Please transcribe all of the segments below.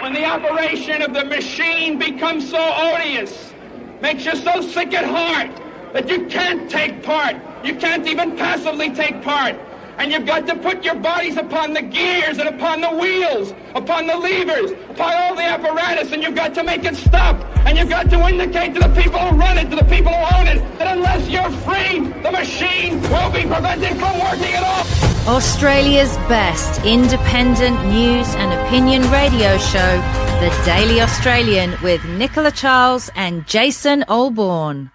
when the operation of the machine becomes so odious, makes you so sick at heart that you can't take part. You can't even passively take part. And you've got to put your bodies upon the gears and upon the wheels, upon the levers, upon all the apparatus, and you've got to make it stop. And you've got to indicate to the people who run it, to the people who own it, that unless you're free, the machine will be prevented from working at all. Australia's best independent news and opinion radio show, The Daily Australian, with Nicola Charles and Jason Olbourne.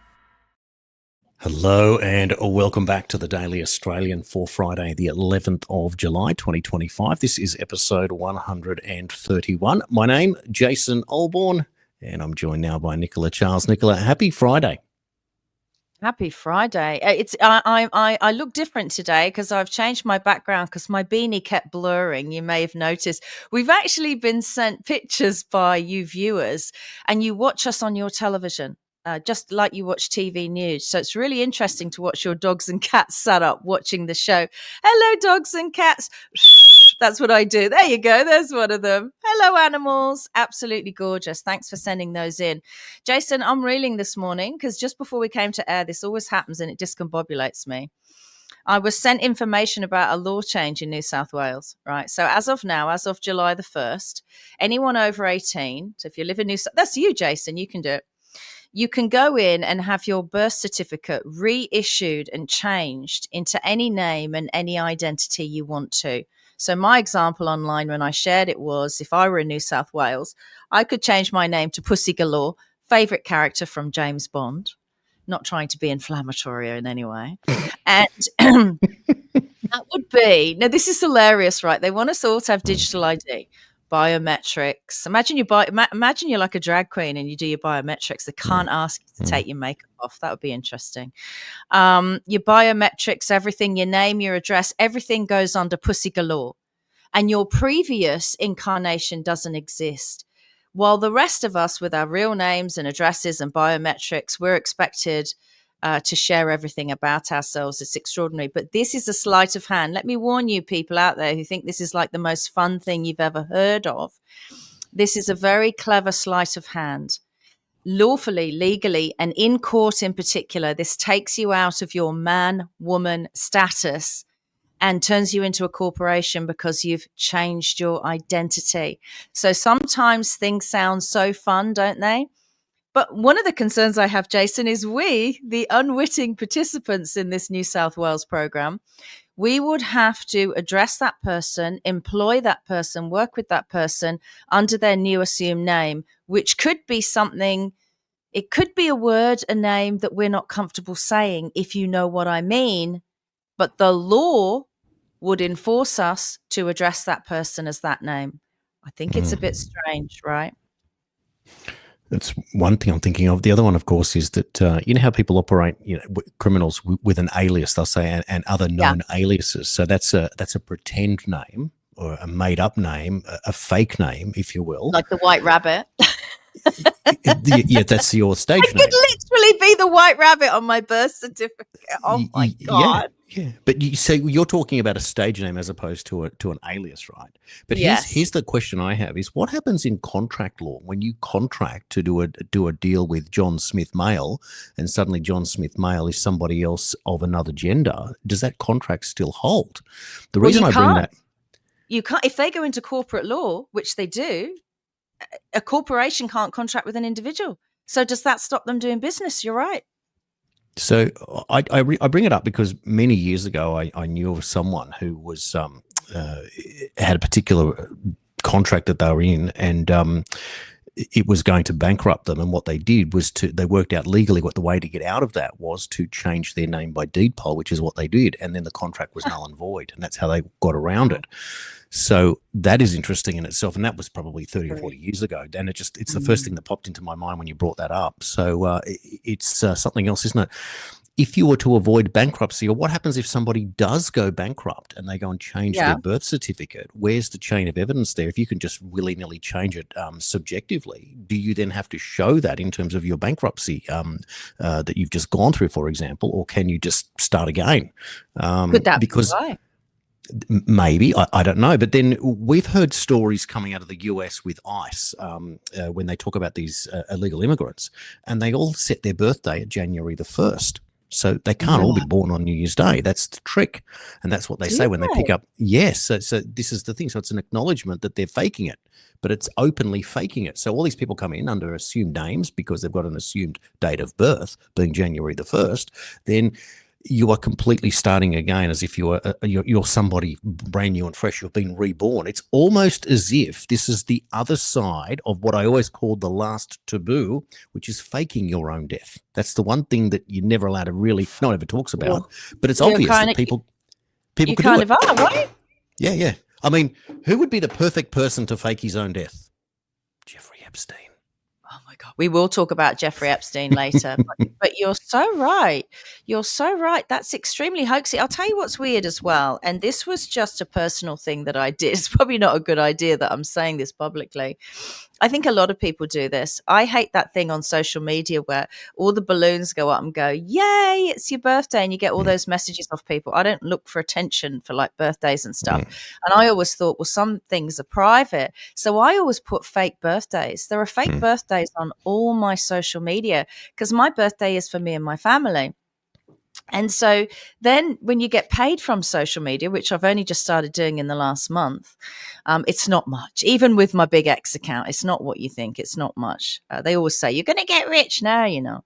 Hello and welcome back to the Daily Australian for Friday, the 11th of July, 2025. This is episode 131. My name, Jason Olbourne, and I'm joined now by Nicola Charles. Nicola, happy Friday. Happy Friday. I look different today because I've changed my background because my beanie kept blurring. You may have noticed. We've actually been sent pictures by you viewers, and you watch us on your television. Just like you watch TV news. So it's really interesting to watch your dogs and cats sat up watching the show. Hello, dogs and cats. That's what I do. There you go. There's one of them. Hello, animals. Absolutely gorgeous. Thanks for sending those in. Jason, I'm reeling this morning because just before we came to air, this always happens and it discombobulates me. I was sent information about a law change in New South Wales, right? So as of now, as of July the 1st, anyone over 18, so if you live in New South, that's you, Jason, you can do it. You can go in and have your birth certificate reissued and changed into any name and any identity you want to. So my example online when I shared it was, if I were in New South Wales, I could change my name to Pussy Galore, favourite character from James Bond. Not trying to be inflammatory in any way. And that would be, now this is hilarious, right? They want us all to have digital ID. Biometrics. Imagine you're like a drag queen and you do your biometrics. They can't ask you to take your makeup off. That would be interesting. Your biometrics, everything, your name, your address, everything goes under Pussy Galore. And your previous incarnation doesn't exist. While the rest of us with our real names and addresses and biometrics, we're expected to share everything about ourselves. It's extraordinary. But this is a sleight of hand. Let me warn you people out there who think this is like the most fun thing you've ever heard of. This is a very clever sleight of hand. Lawfully, legally, and in court in particular, this takes you out of your man-woman status and turns you into a corporation because you've changed your identity. So sometimes things sound so fun, don't they? But one of the concerns I have, Jason, is we, the unwitting participants in this New South Wales program, we would have to address that person, employ that person, work with that person under their new assumed name, which could be something, it could be a word, a name that we're not comfortable saying, if you know what I mean. But the law would enforce us to address that person as that name. I think it's a bit strange, right? That's one thing I'm thinking of. The other one, of course, is that you know how people operate, criminals with an alias, they'll say, and other known aliases. So that's a pretend name or a made up name, a fake name, if you will. Like the White Rabbit. Yeah, that's your stage name. It could literally be the White Rabbit on my birth certificate. Oh my God. Yeah. But you're talking about a stage name as opposed to an alias, right? But here's the question I have is, what happens in contract law when you contract to do a deal with John Smith Male and suddenly John Smith Male is somebody else of another gender? Does that contract still hold? The reason I bring that, you can't, if they go into corporate law, which they do, a corporation can't contract with an individual. So does that stop them doing business? You're right. So I bring it up because many years ago I knew of someone who was had a particular contract that they were in, and it was going to bankrupt them. And what they did was they worked out legally what the way to get out of that was to change their name by deed poll, which is what they did. And then the contract was null and void, and that's how they got around it. So that is interesting in itself, and that was probably 30 or 40 years ago. And it's the first thing that popped into my mind when you brought that up. So it's something else, isn't it? If you were to avoid bankruptcy, or what happens if somebody does go bankrupt and they go and change their birth certificate? Where's the chain of evidence there? If you can just willy-nilly change it subjectively, do you then have to show that in terms of your bankruptcy that you've just gone through, for example, or can you just start again? Could that be why? Maybe, I don't know. But then we've heard stories coming out of the US with ICE when they talk about these illegal immigrants, and they all set their birthday at January the 1st. So they can't all be born on New Year's Day. That's the trick. And that's what they say when they pick up. Yes. So this is the thing. So it's an acknowledgement that they're faking it, but it's openly faking it. So all these people come in under assumed names because they've got an assumed date of birth being January the 1st. Then you are completely starting again as if you're somebody brand new and fresh. You've been reborn. It's almost as if this is the other side of what I always called the last taboo, which is faking your own death. That's the one thing that you're never allowed to really, no one ever talks about, but it's obvious that people could do it. You kind of are, right? Yeah. I mean, who would be the perfect person to fake his own death? Jeffrey Epstein. Oh my God. We will talk about Jeffrey Epstein later, but you're so right. You're so right. That's extremely hoaxy. I'll tell you what's weird as well. And this was just a personal thing that I did. It's probably not a good idea that I'm saying this publicly. I think a lot of people do this. I hate that thing on social media where all the balloons go up and go, yay, it's your birthday. And you get all those messages off people. I don't look for attention for like birthdays and stuff. And I always thought, well, some things are private. So I always put fake birthdays. There are fake birthdays on all my social media because my birthday is for me and my family. And so then when you get paid from social media, which I've only just started doing in the last month, it's not much. Even with my big X account, it's not what you think. It's not much. They always say, you're going to get rich now, you know.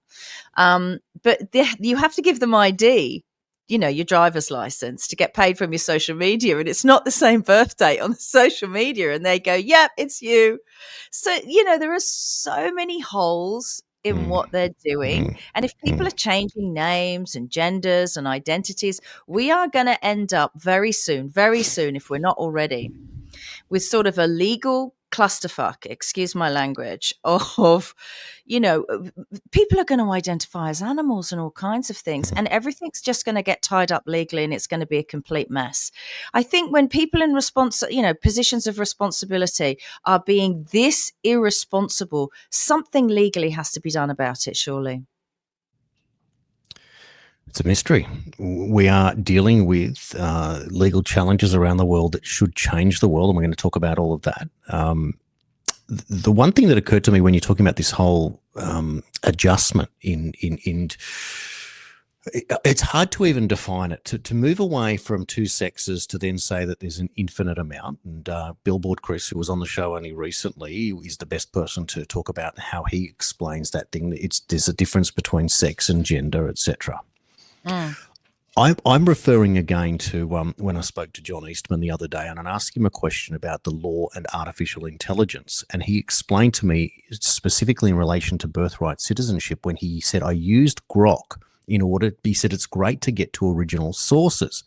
But you have to give them ID, you know, your driver's license to get paid from your social media. And it's not the same birthday on the social media. And they go, yep, it's you. So, you know, there are so many holes in what they're doing. And if people are changing names and genders and identities, we are going to end up very soon, if we're not already, with sort of a legal clusterfuck, excuse my language, of, you know, people are going to identify as animals and all kinds of things, and everything's just going to get tied up legally and it's going to be a complete mess. I think when people in positions of responsibility are being this irresponsible, something legally has to be done about it, surely. It's a mystery. We are dealing with legal challenges around the world that should change the world, and we're going to talk about all of that. The one thing that occurred to me when you're talking about this whole adjustment in it's hard to even define it. To move away from two sexes to then say that there's an infinite amount. And Billboard Chris, who was on the show only recently, is the best person to talk about how he explains that thing. There's a difference between sex and gender, etc. I'm referring again to when I spoke to John Eastman the other day, and I asked him a question about the law and artificial intelligence. And he explained to me specifically in relation to birthright citizenship when he said, I used Grok in order, he said, it's great to get to original sources,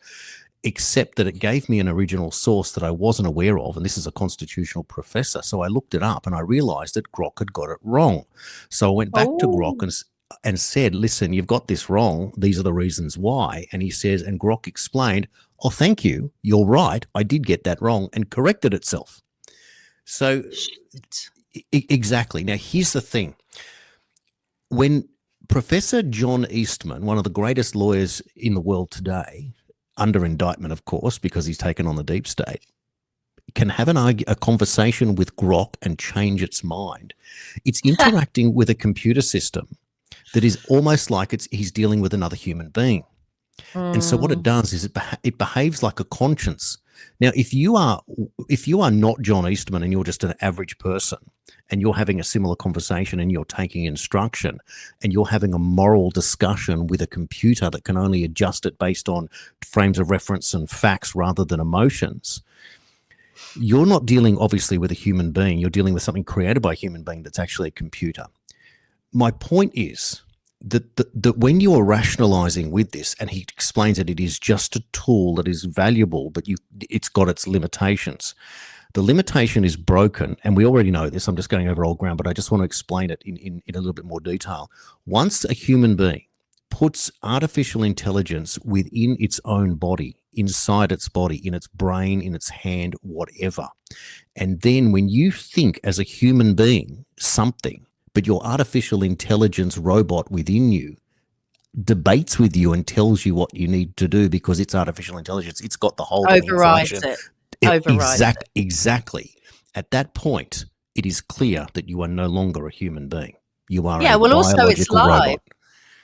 except that it gave me an original source that I wasn't aware of. And this is a constitutional professor. So I looked it up and I realized that Grok had got it wrong. So I went back to Grok and said, listen, you've got this wrong. These are the reasons why. And he says, and Grok explained, oh, thank you. You're right. I did get that wrong, and corrected itself. So exactly. Now, here's the thing. When Professor John Eastman, one of the greatest lawyers in the world today, under indictment, of course, because he's taken on the deep state, can have a conversation with Grok and change its mind, it's interacting with a computer system that is almost like he's dealing with another human being. And so what it does is it behaves like a conscience. Now, if you are not John Eastman and you're just an average person and you're having a similar conversation and you're taking instruction and you're having a moral discussion with a computer that can only adjust it based on frames of reference and facts rather than emotions, you're not dealing obviously with a human being. You're dealing with something created by a human being that's actually a computer. My point is that when you are rationalizing with this, and he explains that it is just a tool that is valuable, but it's got its limitations. The limitation is broken, and we already know this. I'm just going over old ground, but I just want to explain it in a little bit more detail. Once a human being puts artificial intelligence within its own body, inside its body, in its brain, in its hand, whatever, and then when you think as a human being something, but your artificial intelligence robot within you debates with you and tells you what you need to do because it's artificial intelligence. It's got the hold on the Overrides information. it. Overrides it. Exactly. At that point, it is clear that you are no longer a human being. You are Yeah, a well, also it's biological live. robot.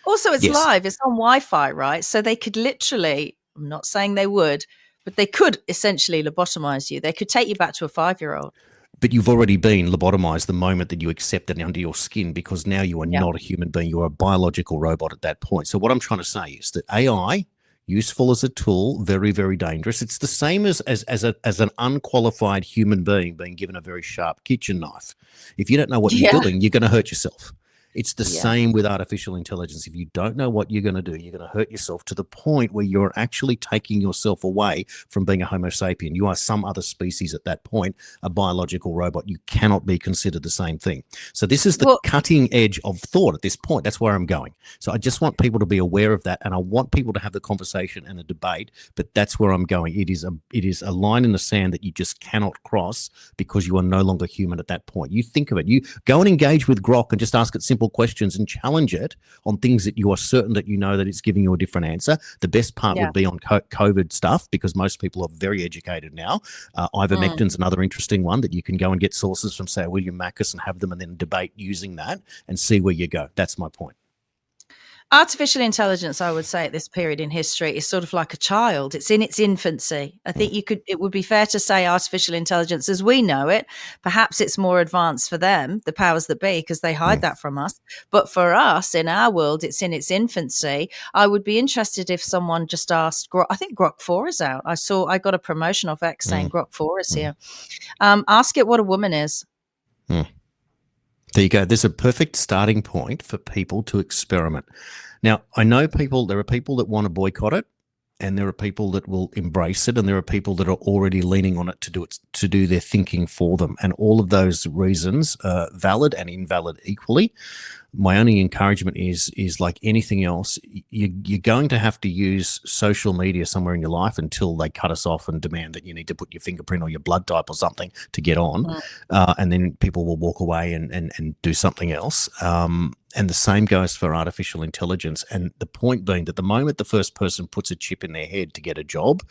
Also, it's Yes. live. It's on Wi-Fi, right? So they could literally, I'm not saying they would, but they could essentially lobotomize you. They could take you back to a 5-year-old. But you've already been lobotomized the moment that you accept it under your skin, because now you are Yeah. not a human being. You are a biological robot at that point. So what I'm trying to say is that AI, useful as a tool, very, very dangerous. It's the same as an unqualified human being given a very sharp kitchen knife. If you don't know what you're Yeah. doing, you're going to hurt yourself. It's the Yeah. same with artificial intelligence. If you don't know what you're going to do, you're going to hurt yourself to the point where you're actually taking yourself away from being a Homo sapien. You are some other species at that point, a biological robot. You cannot be considered the same thing. So this is the cutting edge of thought at this point. That's where I'm going. So I just want people to be aware of that, and I want people to have the conversation and the debate, but that's where I'm going. It is a line in the sand that you just cannot cross, because you are no longer human at that point. You think of it. You go and engage with Grok and just ask it simple questions and challenge it on things that you are certain that you know that it's giving you a different answer. The best part would be on COVID stuff, because most people are very educated now. Ivermectin's another interesting one that you can go and get sources from, say, William Macus, and have them and then debate using that and see where you go. That's my point. Artificial intelligence, I would say, at this period in history is sort of like a child. It's in its infancy. I think it would be fair to say artificial intelligence as we know it, perhaps it's more advanced for them, the powers that be, because they hide that from us. But for us, in our world, it's in its infancy. I would be interested if someone just asked, I think Grok 4 is out. I got a promotion off X saying Grok 4 is here. Ask it what a woman is. There you go. There's a perfect starting point for people to experiment. Now, I know there are people that want to boycott it, and there are people that will embrace it, and there are people that are already leaning on it to do their thinking for them. And all of those reasons are valid and invalid equally. My only encouragement is like anything else, you're going to have to use social media somewhere in your life until they cut us off and demand that you need to put your fingerprint or your blood type or something to get on. And then people will walk away and do something else. And the same goes for artificial intelligence. And the point being that the moment the first person puts a chip in their head to get a job,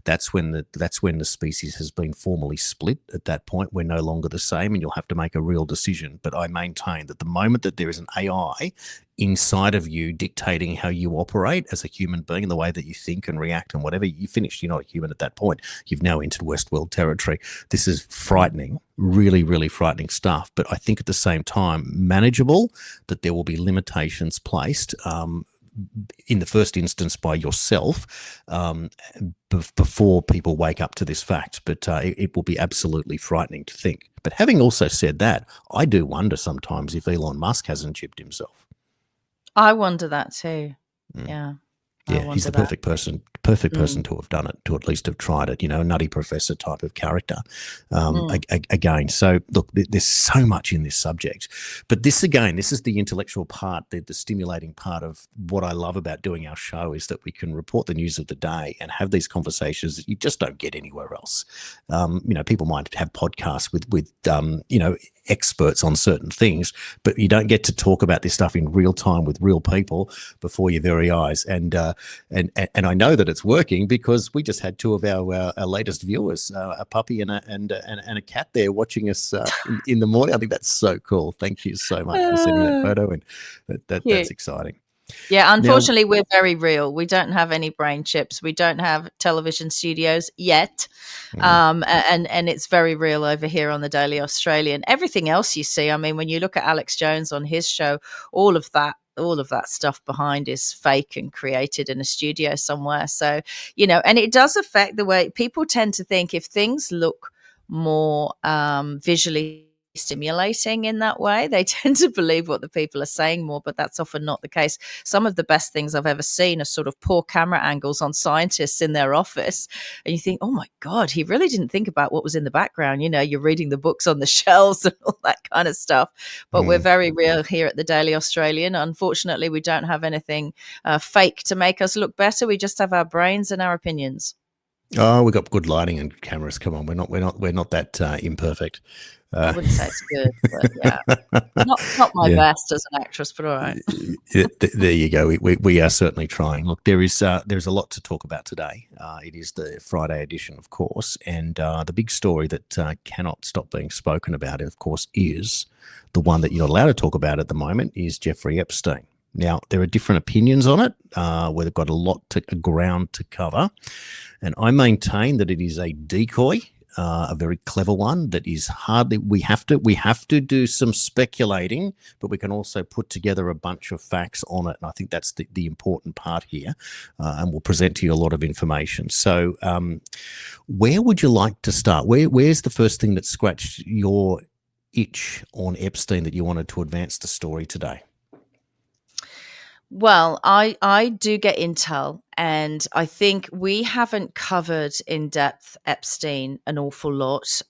that's when the species has been formally split. At that point, we're no longer the same, and you'll have to make a real decision. But I maintain that the moment that there is an AI inside of you dictating how you operate as a human being and the way that you think and react and whatever, you finished. You're not a human at that point. You've now entered Westworld territory. This is frightening, really, really frightening stuff. But I think at the same time, manageable, that there will be limitations placed in the first instance by yourself before people wake up to this fact. But it will be absolutely frightening to think. But having also said that, I do wonder sometimes if Elon Musk hasn't chipped himself. I wonder that too. Yeah. Yeah, he's the perfect person to have done it, to at least have tried it, a nutty professor type of character. Again, so look, there's so much in this subject. But this is the intellectual part, the stimulating part of what I love about doing our show, is that we can report the news of the day and have these conversations that you just don't get anywhere else. People might have podcasts with experts on certain things, but you don't get to talk about this stuff in real time with real people before your very eyes. And I know that it's working, because we just had two of our latest viewers, a puppy and a cat there watching us in the morning. I think that's so cool. Thank you so much for sending that photo, and that's exciting. Yeah, unfortunately, we're very real. We don't have any brain chips. We don't have television studios yet. And it's very real over here on the Daily Australian. Everything else you see, I mean, when you look at Alex Jones on his show, all of that stuff behind is fake and created in a studio somewhere. So, and it does affect the way people tend to think. If things look more visually stimulating in that way, they tend to believe what the people are saying more, but that's often not the case. Some of the best things I've ever seen are sort of poor camera angles on scientists in their office, and you think, oh my God, he really didn't think about what was in the background. You're reading the books on the shelves and all that kind of stuff. But we're very real here at the Daily Australian. Unfortunately, we don't have anything fake to make us look better. We just have our brains and our opinions. Oh, we've got good lighting and cameras. Come on, we're not that imperfect. I wouldn't say it's good, but yeah, not my Yeah. best as an actress, but all right. There you go. We are certainly trying. Look, there's a lot to talk about today. It is the Friday edition, of course, and the big story that cannot stop being spoken about, of course, is the one that you're not allowed to talk about at the moment is Jeffrey Epstein. Now, there are different opinions on it. We've got a ground to cover, and I maintain that it is a decoy. A very clever one that is hardly. We have to do some speculating, but we can also put together a bunch of facts on it, and I think that's the important part here. And we'll present to you a lot of information. So, where would you like to start? Where's the first thing that scratched your itch on Epstein that you wanted to advance the story today? Well, I do get intel, and I think we haven't covered in depth Epstein an awful lot.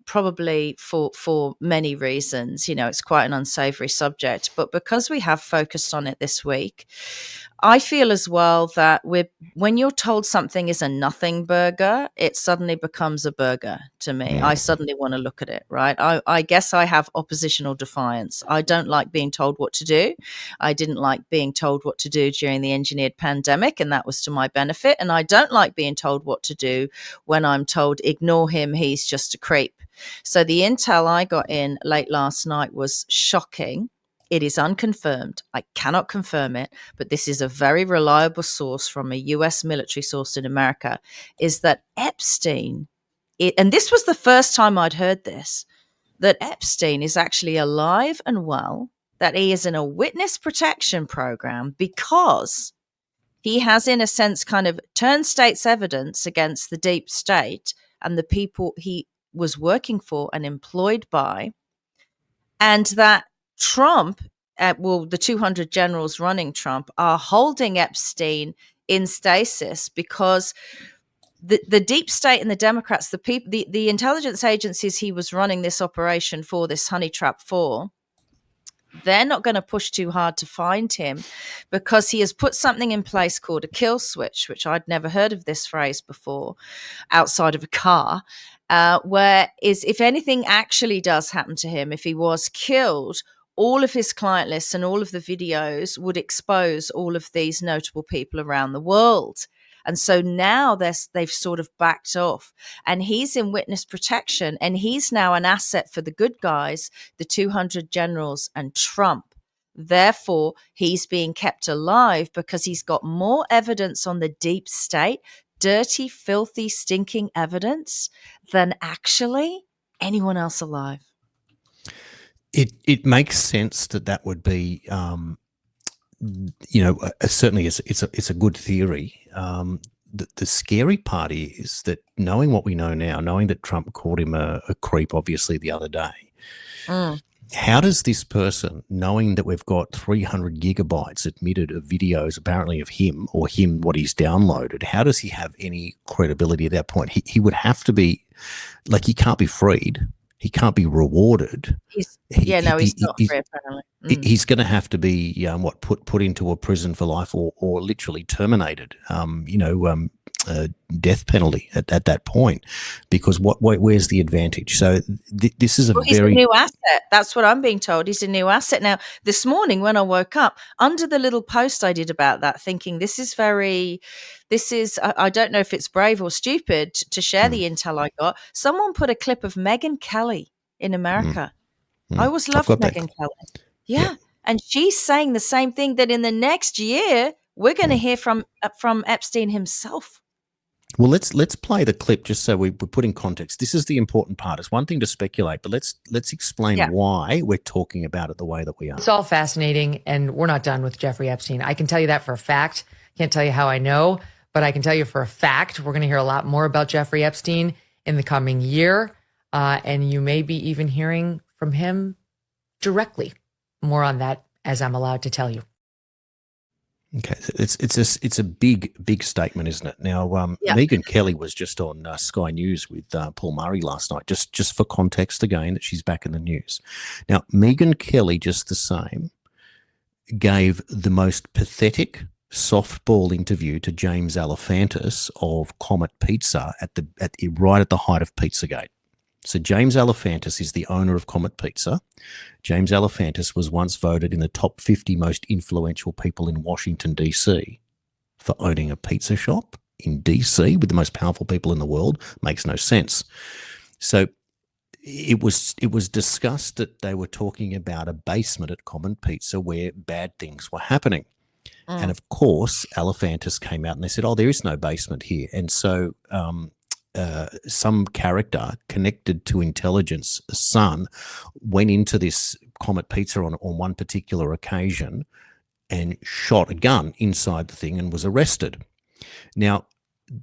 Probably for many reasons. You know, it's quite an unsavory subject, but because we have focused on it this week, I feel as well that when you're told something is a nothing burger, it suddenly becomes a burger to me. I suddenly want to look at it, right? I guess I have oppositional defiance. I don't like being told what to do. I didn't like being told what to do during the engineered pandemic, and that was to my benefit. And I don't like being told what to do when I'm told, ignore him, he's just a creep. So the intel I got in late last night was shocking. It is unconfirmed. I cannot confirm it, but this is a very reliable source from a US military source in America, is that Epstein, and this was the first time I'd heard this, that Epstein is actually alive and well, that he is in a witness protection program because he has, in a sense, kind of turned state's evidence against the deep state and the people he was working for and employed by, and that Trump, the 200 generals running Trump are holding Epstein in stasis because the deep state and the Democrats, the intelligence agencies he was running this operation for, this honey trap for, they're not going to push too hard to find him because he has put something in place called a kill switch, which I'd never heard of this phrase before outside of a car, where if anything actually does happen to him, if he was killed, all of his client lists and all of the videos would expose all of these notable people around the world. And so now they've sort of backed off, and he's in witness protection, and he's now an asset for the good guys, the 200 generals and Trump. Therefore, he's being kept alive because he's got more evidence on the deep state, dirty, filthy, stinking evidence than actually anyone else alive. It makes sense that would be, certainly it's a good theory. The scary part is that knowing what we know now, knowing that Trump called him a creep, obviously, the other day, how does this person, knowing that we've got 300 gigabytes admitted of videos apparently of him or what he's downloaded, how does he have any credibility at that point? He would have to be, like, he can't be freed. He can't be rewarded. He's not free, apparently. He's going to have to be put into a prison for life or literally terminated. Death penalty at that point, because where's the advantage? So this is he's a new asset. That's what I'm being told. He's a new asset. Now, this morning when I woke up, under the little post I did about that, thinking I don't know if it's brave or stupid to share the intel I got. Someone put a clip of Megyn Kelly in America. I always loved Megyn Kelly. Yeah. And she's saying the same thing, that in the next year, we're going to hear from Epstein himself. Well, let's play the clip just so we put in context. This is the important part. It's one thing to speculate, but let's explain why we're talking about it the way that we are. It's all fascinating, and we're not done with Jeffrey Epstein. I can tell you that for a fact. Can't tell you how I know, but I can tell you for a fact we're going to hear a lot more about Jeffrey Epstein in the coming year, and you may be even hearing from him directly. More on that as I'm allowed to tell you. Okay, it's a big statement, isn't it? Now, Megyn Kelly was just on Sky News with Paul Murray last night. Just for context again, that she's back in the news. Now, Megyn Kelly, just the same, gave the most pathetic softball interview to James Alefantis of Comet Pizza right at the height of Pizzagate. So James Alefantis is the owner of Comet Pizza. James Alefantis was once voted in the top 50 most influential people in Washington, D.C. for owning a pizza shop in D.C. with the most powerful people in the world. Makes no sense. So it was discussed that they were talking about a basement at Comet Pizza where bad things were happening. And of course, Alefantis came out and they said, "Oh, there is no basement here." And so some character connected to intelligence, the son, went into this Comet Pizza on one particular occasion and shot a gun inside the thing and was arrested. Now,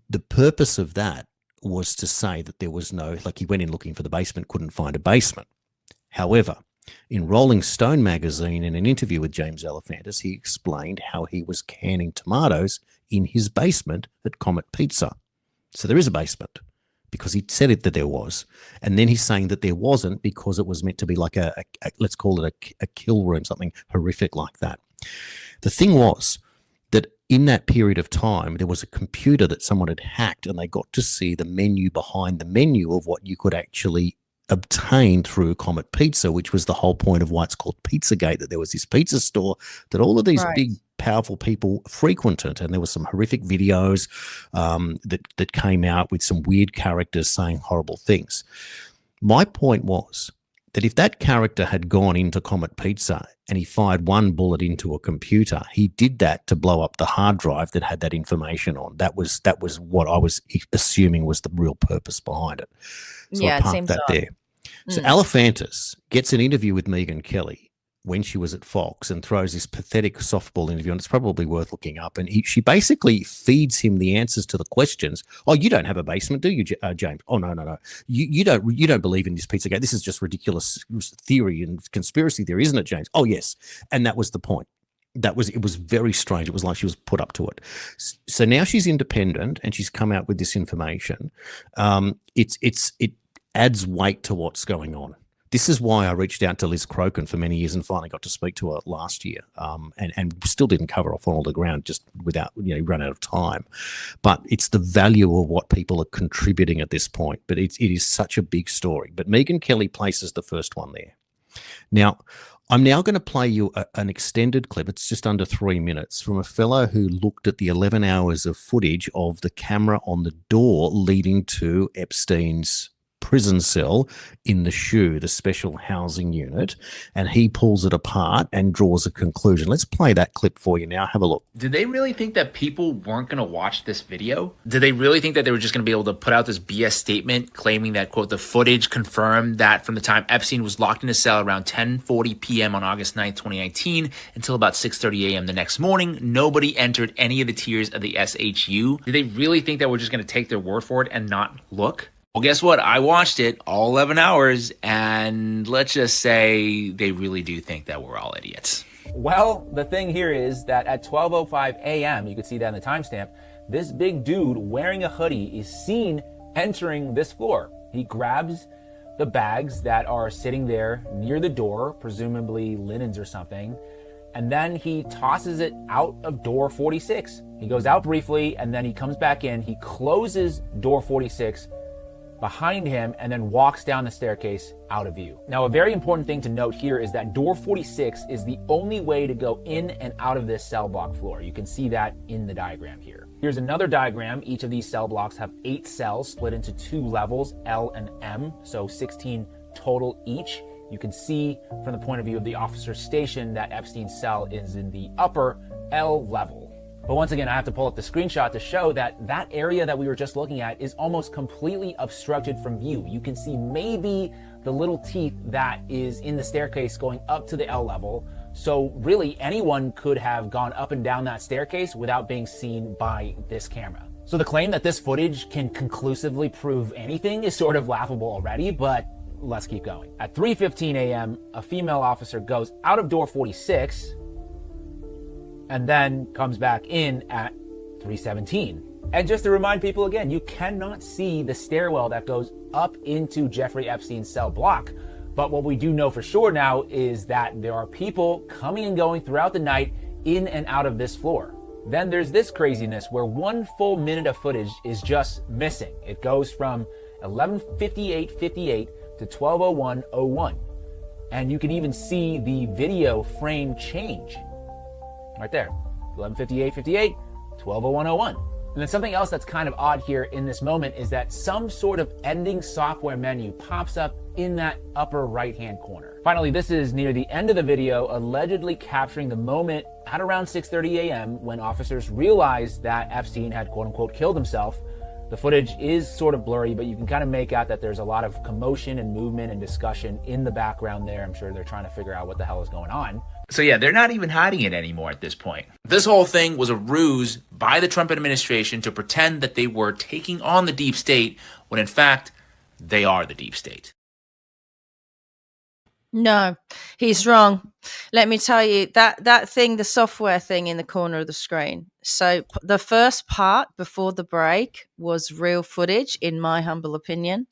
the purpose of that was to say that there was no, like, he went in looking for the basement, couldn't find a basement. However, in Rolling Stone magazine, in an interview with James Alefantis, he explained how he was canning tomatoes in his basement at Comet Pizza. So there is a basement because he said that there was. And then he's saying that there wasn't because it was meant to be like a let's call it a kill room, something horrific like that. The thing was that in that period of time, there was a computer that someone had hacked and they got to see the menu behind the menu of what you could actually obtain through Comet Pizza, which was the whole point of why it's called Pizzagate, that there was this pizza store that all of these big, powerful people frequented. And there were some horrific videos that came out with some weird characters saying horrible things. My point was that if that character had gone into Comet Pizza and he fired one bullet into a computer, he did that to blow up the hard drive that had that information on. That was what I was assuming was the real purpose behind it. So I parked that there. So Alefantis gets an interview with Megyn Kelly when she was at Fox and throws this pathetic softball interview, and it's probably worth looking up. And she basically feeds him the answers to the questions. "Oh, you don't have a basement, do you, James? Oh, no. You don't believe in this Pizzagate. This is just ridiculous theory and conspiracy theory, isn't it, James? Oh, yes." And that was the point. It was very strange. It was like she was put up to it. So now she's independent and she's come out with this information. It adds weight to what's going on. This is why I reached out to Liz Crokin for many years and finally got to speak to her last year, and still didn't cover off on all the ground, just without, run out of time. But it's the value of what people are contributing at this point. But it is such a big story. But Megyn Kelly places the first one there. Now, I'm now going to play you an extended clip. It's just under 3 minutes from a fellow who looked at the 11 hours of footage of the camera on the door leading to Epstein's prison cell in the SHU, the special housing unit, and he pulls it apart and draws a conclusion. Let's play that clip for you now. Have a look. Did they really think that people weren't going to watch this video? Did they really think that they were just going to be able to put out this BS statement claiming that, quote, the footage confirmed that from the time Epstein was locked in a cell around 10:40 p.m. on August 9th, 2019 until about 6:30 a.m. the next morning, nobody entered any of the tiers of the SHU? Did they really think that we're just going to take their word for it and not look? Well, guess what? I watched it all 11 hours, and let's just say they really do think that we're all idiots. Well, the thing here is that at 12:05 a.m., you can see that in the timestamp, this big dude wearing a hoodie is seen entering this floor. He grabs the bags that are sitting there near the door, presumably linens or something, and then he tosses it out of door 46. He goes out briefly, and then he comes back in. He closes door 46 behind him and then walks down the staircase out of view. Now, a very important thing to note here is that door 46 is the only way to go in and out of this cell block floor. You can see that in the diagram here. Here's another diagram. Each of these cell blocks have 8 cells split into 2 levels, L and M, so 16 total each. You can see from the point of view of the officer's station that Epstein's cell is in the upper L level. But once again, I have to pull up the screenshot to show that that area that we were just looking at is almost completely obstructed from view. You can see maybe the little teeth that is in the staircase going up to the L level. So really anyone could have gone up and down that staircase without being seen by this camera. So the claim that this footage can conclusively prove anything is sort of laughable already, but let's keep going. At 3:15 a.m., a female officer goes out of door 46 and then comes back in at 3:17. And just to remind people again, you cannot see the stairwell that goes up into Jeffrey Epstein's cell block. But what we do know for sure now is that there are people coming and going throughout the night in and out of this floor. Then there's this craziness where 1 full minute of footage is just missing. It goes from 11:58:58 to 12:01:01. And you can even see the video frame change. Right there. 11:58:58, 12:01:01. And then something else that's kind of odd here in this moment is that some sort of ending software menu pops up in that upper right-hand corner. Finally, this is near the end of the video, allegedly capturing the moment at around 6:30 a.m. when officers realized that Epstein had quote-unquote killed himself. The footage is sort of blurry, but you can kind of make out that there's a lot of commotion and movement and discussion in the background there. I'm sure they're trying to figure out what the hell is going on. So yeah, they're not even hiding it anymore at this point. This whole thing was a ruse by the Trump administration to pretend that they were taking on the deep state when in fact they are the deep state. No, he's wrong. Let me tell you that thing, the software thing in the corner of the screen. So the first part before the break was real footage, in my humble opinion.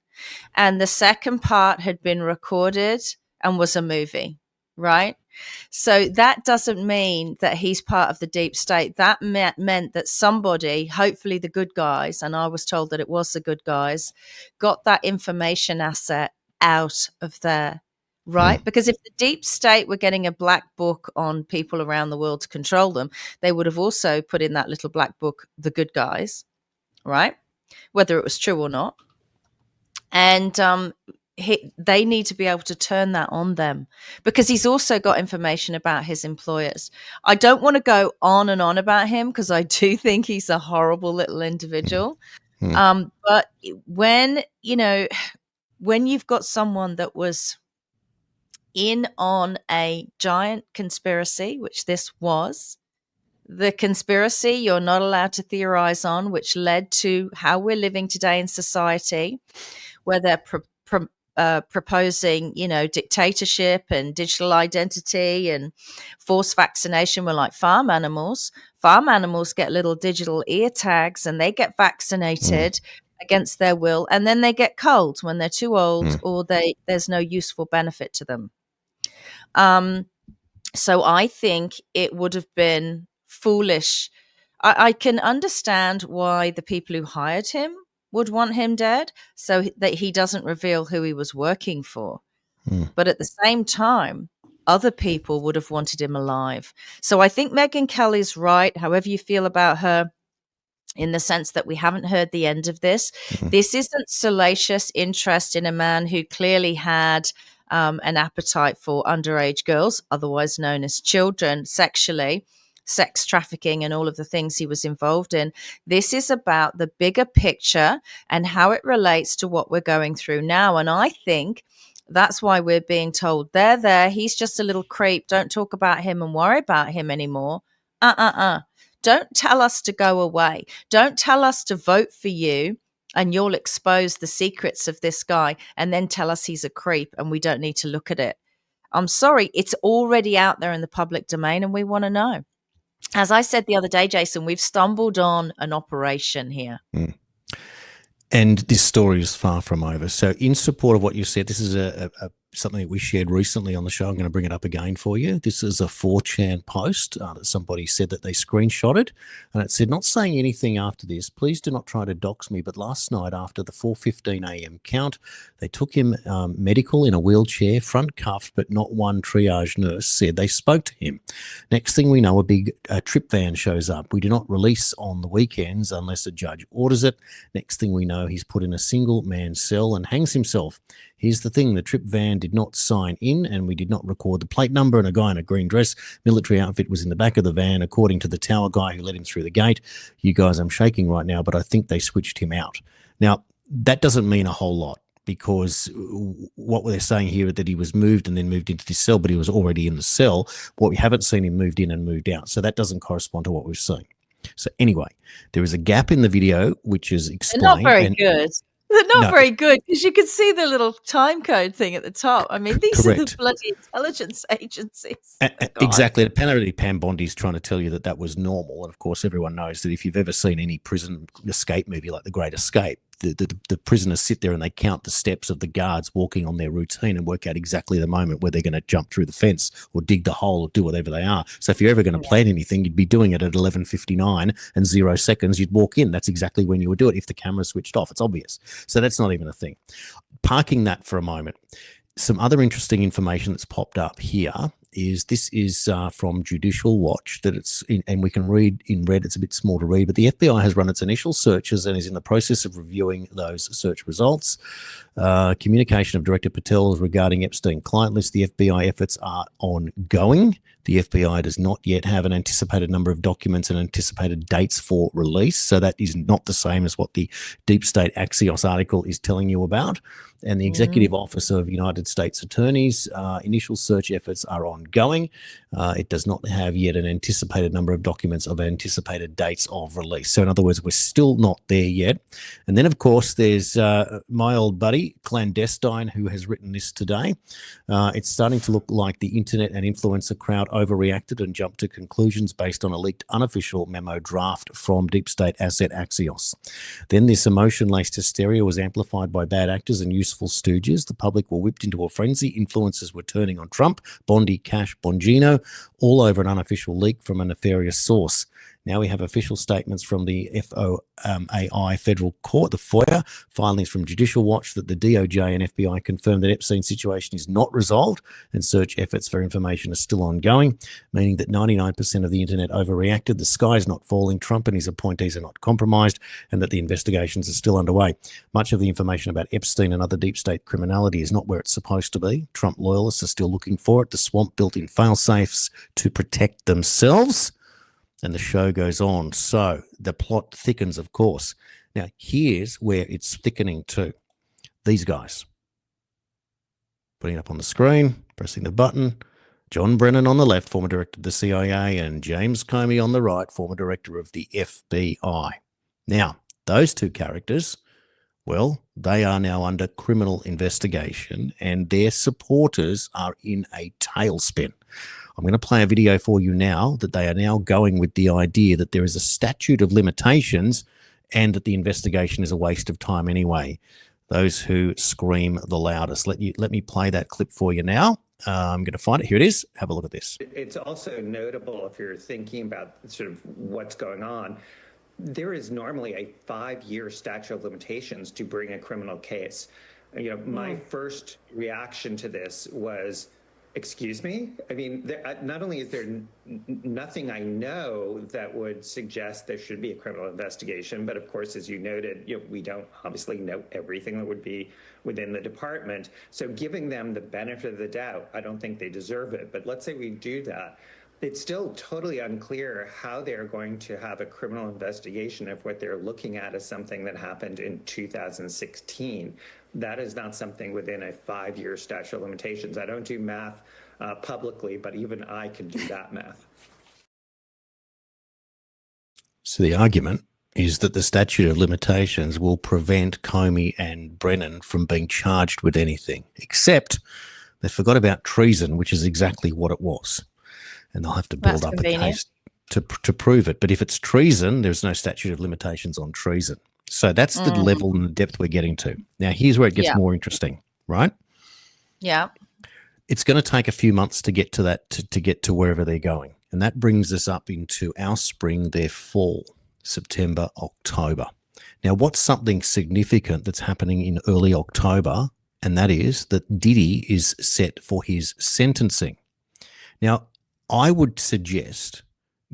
And the second part had been recorded and was a movie, right? So that doesn't mean that he's part of the deep state. That meant that somebody, hopefully the good guys, and I was told that it was the good guys, got that information asset out of there. Right? Because if the deep state were getting a black book on people around the world to control them, they would have also put in that little black book, the good guys, right? Whether it was true or not. And they need to be able to turn that on them, because he's also got information about his employers. I don't want to go on and on about him because I do think he's a horrible little individual. But when you've got someone that was in on a giant conspiracy, which this was, the conspiracy you're not allowed to theorize on, which led to how we're living today in society, where they're proposing, dictatorship and digital identity and forced vaccination. We're like farm animals. Farm animals get little digital ear tags and they get vaccinated against their will, and then they get cold when they're too old or there's no useful benefit to them. So I think it would have been foolish. I can understand why the people who hired him would want him dead, so that he doesn't reveal who he was working for. But at the same time, other people would have wanted him alive. So I think Megyn Kelly's right, however you feel about her, in the sense that we haven't heard the end of this. This isn't salacious interest in a man who clearly had an appetite for underage girls, otherwise known as children, sexually, sex trafficking, and all of the things he was involved in. This is about the bigger picture and how it relates to what we're going through now. And I think that's why we're being told, there, he's just a little creep. Don't talk about him and worry about him anymore. Don't tell us to go away. Don't tell us to vote for you and you'll expose the secrets of this guy and then tell us he's a creep and we don't need to look at it. I'm sorry, it's already out there in the public domain and we want to know. As I said the other day, Jason, we've stumbled on an operation here. And this story is far from over. So in support of what you said, this is something that we shared recently on the show. I'm going to bring it up again for you. This is a 4chan post that somebody said that they screenshotted, and it said, "Not saying anything after this. Please do not try to dox me, but last night after the 4:15 a.m. count, they took him medical in a wheelchair, front cuffed, but not one triage nurse said they spoke to him. Next thing we know, a big trip van shows up. We do not release on the weekends unless a judge orders it. Next thing we know, he's put in a single-man cell and hangs himself. Here's the thing, the trip van did not sign in and we did not record the plate number, and a guy in a green dress, military outfit, was in the back of the van, according to the tower guy who let him through the gate. You guys, I'm shaking right now, but I think they switched him out." Now, that doesn't mean a whole lot, because what they're saying here is that he was moved and then moved into this cell, but he was already in the cell. What we haven't seen him moved in and moved out, so that doesn't correspond to what we've seen. So anyway, there is a gap in the video which is explained. They're not very good. They're not very good, because you can see the little time code thing at the top. I mean, these are the bloody intelligence agencies. Exactly. Apparently, Pam Bondi's trying to tell you that that was normal. And of course, everyone knows that if you've ever seen any prison escape movie like The Great Escape, the prisoners sit there and they count the steps of the guards walking on their routine and work out exactly the moment where they're going to jump through the fence or dig the hole or do whatever they are. So if you're ever going to plan anything, you'd be doing it at 11:59 and 0 seconds. You'd walk in. That's exactly when you would do it if the camera's switched off. It's obvious. So that's not even a thing. Parking that for a moment. Some other interesting information that's popped up here is this is from Judicial Watch that it's in, and we can read in red. It's a bit small to read, but the FBI has run its initial searches and is in the process of reviewing those search results. Communication of Director Patel regarding Epstein client list. The FBI efforts are ongoing. The FBI does not yet have an anticipated number of documents and anticipated dates for release. So that is not the same as what the Deep State Axios article is telling you about. And the Executive Office of United States Attorneys, initial search efforts are ongoing. It does not have yet an anticipated number of documents of anticipated dates of release. So in other words, we're still not there yet. And then, of course, there's my old buddy, Clandestine, who has written this today. It's starting to look like the internet and influencer crowd overreacted and jumped to conclusions based on a leaked unofficial memo draft from Deep State asset Axios. Then this emotion-laced hysteria was amplified by bad actors and useful stooges. The public were whipped into a frenzy. Influencers were turning on Trump, Bondi, Cash, Bongino, all over an unofficial leak from a nefarious source. Now we have official statements from the FOAI Federal Court, the FOIA, filings from Judicial Watch that the DOJ and FBI confirmed that Epstein's situation is not resolved and search efforts for information are still ongoing, meaning that 99% of the internet overreacted, the sky is not falling, Trump and his appointees are not compromised, and that the investigations are still underway. Much of the information about Epstein and other deep state criminality is not where it's supposed to be. Trump loyalists are still looking for it. The swamp built in fail-safes to protect themselves. And the show goes on. So the plot thickens, of course. Now, here's where it's thickening too. These guys. Putting it up on the screen, pressing the button. John Brennan on the left, former director of the CIA, and James Comey on the right, former director of the FBI. Now, those two characters, well, they are now under criminal investigation and their supporters are in a tailspin. I'm going to play a video for you now that they are now going with the idea that there is a statute of limitations and that the investigation is a waste of time anyway. Those who scream the loudest. Let me play that clip for you now. I'm going to find it. Here it is. Have a look at this. It's also notable if you're thinking about sort of what's going on. There is normally a 5-year statute of limitations to bring a criminal case. You know, my first reaction to this was, excuse me? I mean, not only is there nothing I know that would suggest there should be a criminal investigation, but of course, as you noted, we don't obviously know everything that would be within the department. So giving them the benefit of the doubt, I don't think they deserve it. But let's say we do that. It's still totally unclear how they're going to have a criminal investigation if what they're looking at is something that happened in 2016. That is not something within a 5-year statute of limitations. I don't do math publicly, but even I can do that math. So the argument is that the statute of limitations will prevent Comey and Brennan from being charged with anything, except they forgot about treason, which is exactly what it was. And they'll have to build up a case to prove it. But if it's treason, there's no statute of limitations on treason. So that's the level and the depth we're getting to. Now, here's where it gets more interesting, right? Yeah. It's going to take a few months to get to that, to get to wherever they're going. And that brings us up into our spring, their fall, September, October. Now, what's something significant that's happening in early October? And that is that Diddy is set for his sentencing. Now, I would suggest,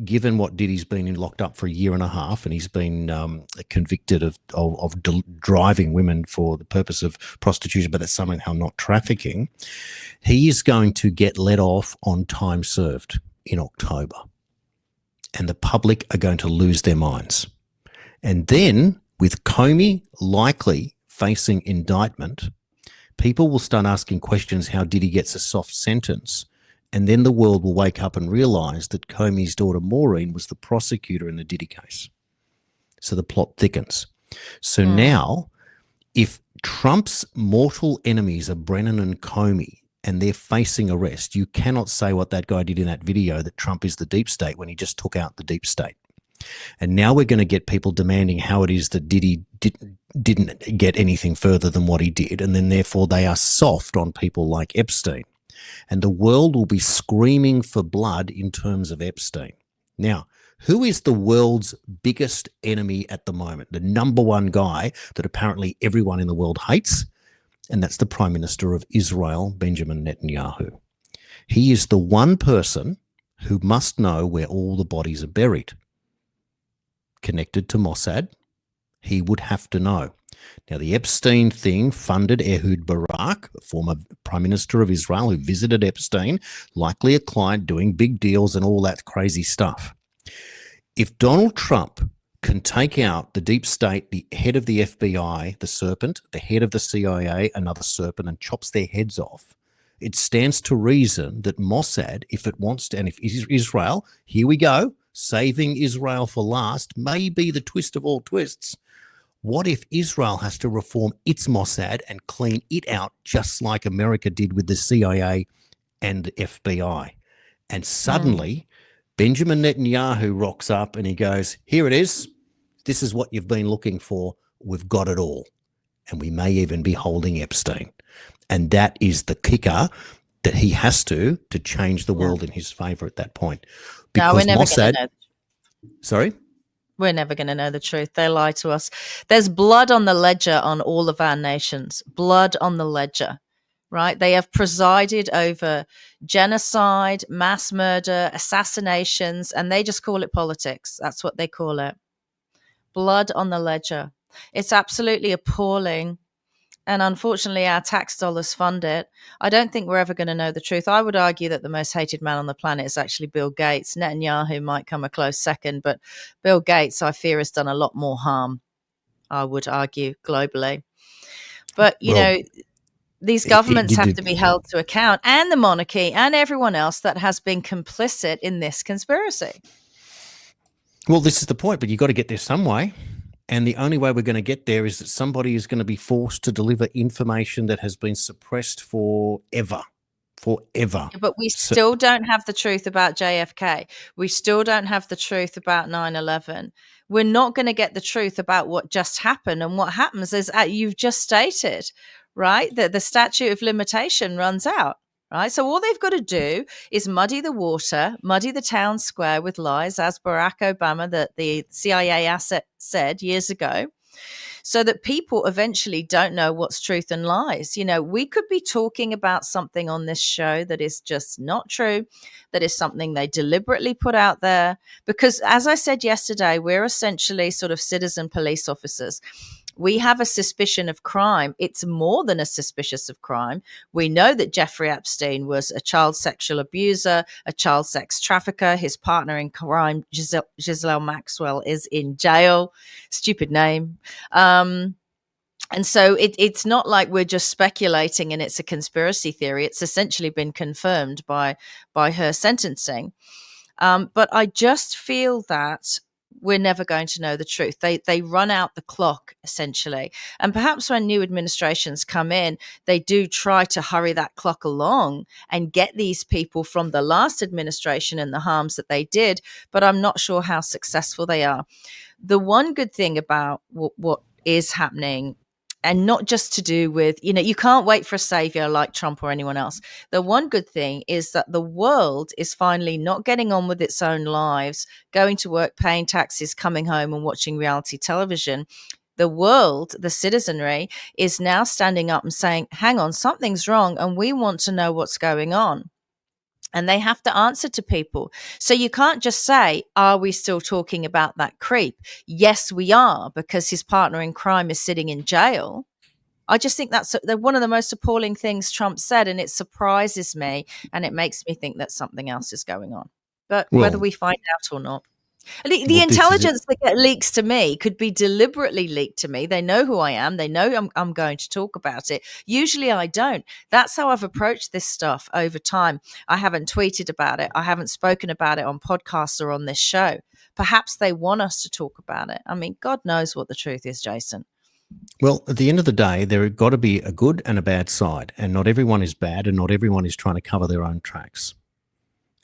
given what Diddy's been locked up for 1.5 years and he's been convicted of driving women for the purpose of prostitution, but that's somehow not trafficking, he is going to get let off on time served in October. And the public are going to lose their minds. And then with Comey likely facing indictment, people will start asking questions how Diddy gets a soft sentence. And then the world will wake up and realize that Comey's daughter Maureen was the prosecutor in the Diddy case. So the plot thickens. So now, if Trump's mortal enemies are Brennan and Comey and they're facing arrest, you cannot say what that guy did in that video, that Trump is the deep state, when he just took out the deep state. And now we're going to get people demanding how it is that Diddy didn't get anything further than what he did, and then therefore they are soft on people like Epstein. And the world will be screaming for blood in terms of Epstein. Now, who is the world's biggest enemy at the moment? The number one guy that apparently everyone in the world hates, and that's the Prime Minister of Israel, Benjamin Netanyahu. He is the one person who must know where all the bodies are buried. Connected to Mossad, he would have to know. Now, the Epstein thing funded Ehud Barak, former Prime Minister of Israel, who visited Epstein, likely a client doing big deals and all that crazy stuff. If Donald Trump can take out the deep state, the head of the FBI, the serpent, the head of the CIA, another serpent, and chops their heads off, it stands to reason that Mossad, if it wants to, and if Israel, here we go, saving Israel for last, may be the twist of all twists. What if Israel has to reform its Mossad and clean it out just like America did with the CIA and the FBI? And suddenly, Benjamin Netanyahu rocks up and he goes, here it is. This is what you've been looking for. We've got it all. And we may even be holding Epstein. And that is the kicker that he has to change the world in his favor at that point. Because no, we're never Mossad, gonna know. Sorry? We're never going to know the truth. They lie to us. There's blood on the ledger on all of our nations. Blood on the ledger, right? They have presided over genocide, mass murder, assassinations, and they just call it politics. That's what they call it. Blood on the ledger. It's absolutely appalling. And unfortunately, our tax dollars fund it. I don't think we're ever going to know the truth. I would argue that the most hated man on the planet is actually Bill Gates. Netanyahu might come a close second, but Bill Gates, I fear, has done a lot more harm, I would argue, globally. But, you know, these governments have to be held to account, and the monarchy and everyone else that has been complicit in this conspiracy. Well, this is the point, but you've got to get there some way. And the only way we're going to get there is that somebody is going to be forced to deliver information that has been suppressed forever. Yeah, but we still don't have the truth about JFK. We still don't have the truth about 9/11. We're not going to get the truth about what just happened. And what happens is, you've just stated, right, that the statute of limitation runs out. Right. So all they've got to do is muddy the water, muddy the town square with lies, as Barack Obama, the CIA asset, said years ago, so that people eventually don't know what's truth and lies. You know, we could be talking about something on this show that is just not true, that is something they deliberately put out there. Because as I said yesterday, we're essentially sort of citizen police officers. We have a suspicion of crime. It's more than a suspicious of crime. We know that Jeffrey Epstein was a child sexual abuser, a child sex trafficker. His partner in crime, Ghislaine Maxwell, is in jail. Stupid name. And so it's not like we're just speculating and it's a conspiracy theory. It's essentially been confirmed by her sentencing. But I just feel that we're never going to know the truth. They run out the clock, essentially. And perhaps when new administrations come in, they do try to hurry that clock along and get these people from the last administration and the harms that they did. But I'm not sure how successful they are. The one good thing about what is happening, and not just to do with, you know, you can't wait for a savior like Trump or anyone else. The one good thing is that the world is finally not getting on with its own lives, going to work, paying taxes, coming home and watching reality television. The world, the citizenry, is now standing up and saying, hang on, something's wrong and we want to know what's going on. And they have to answer to people. So you can't just say, are we still talking about that creep? Yes, we are, because his partner in crime is sitting in jail. I just think that's one of the most appalling things Trump said, and it surprises me, and it makes me think that something else is going on. But whether we find out or not. The intelligence that leaks to me could be deliberately leaked to me. They know who I am. They know I'm going to talk about it. Usually I don't. That's how I've approached this stuff over time. I haven't tweeted about it. I haven't spoken about it on podcasts or on this show. Perhaps they want us to talk about it. I mean, God knows what the truth is, Jason. Well, at the end of the day, there have got to be a good and a bad side, and not everyone is bad and not everyone is trying to cover their own tracks.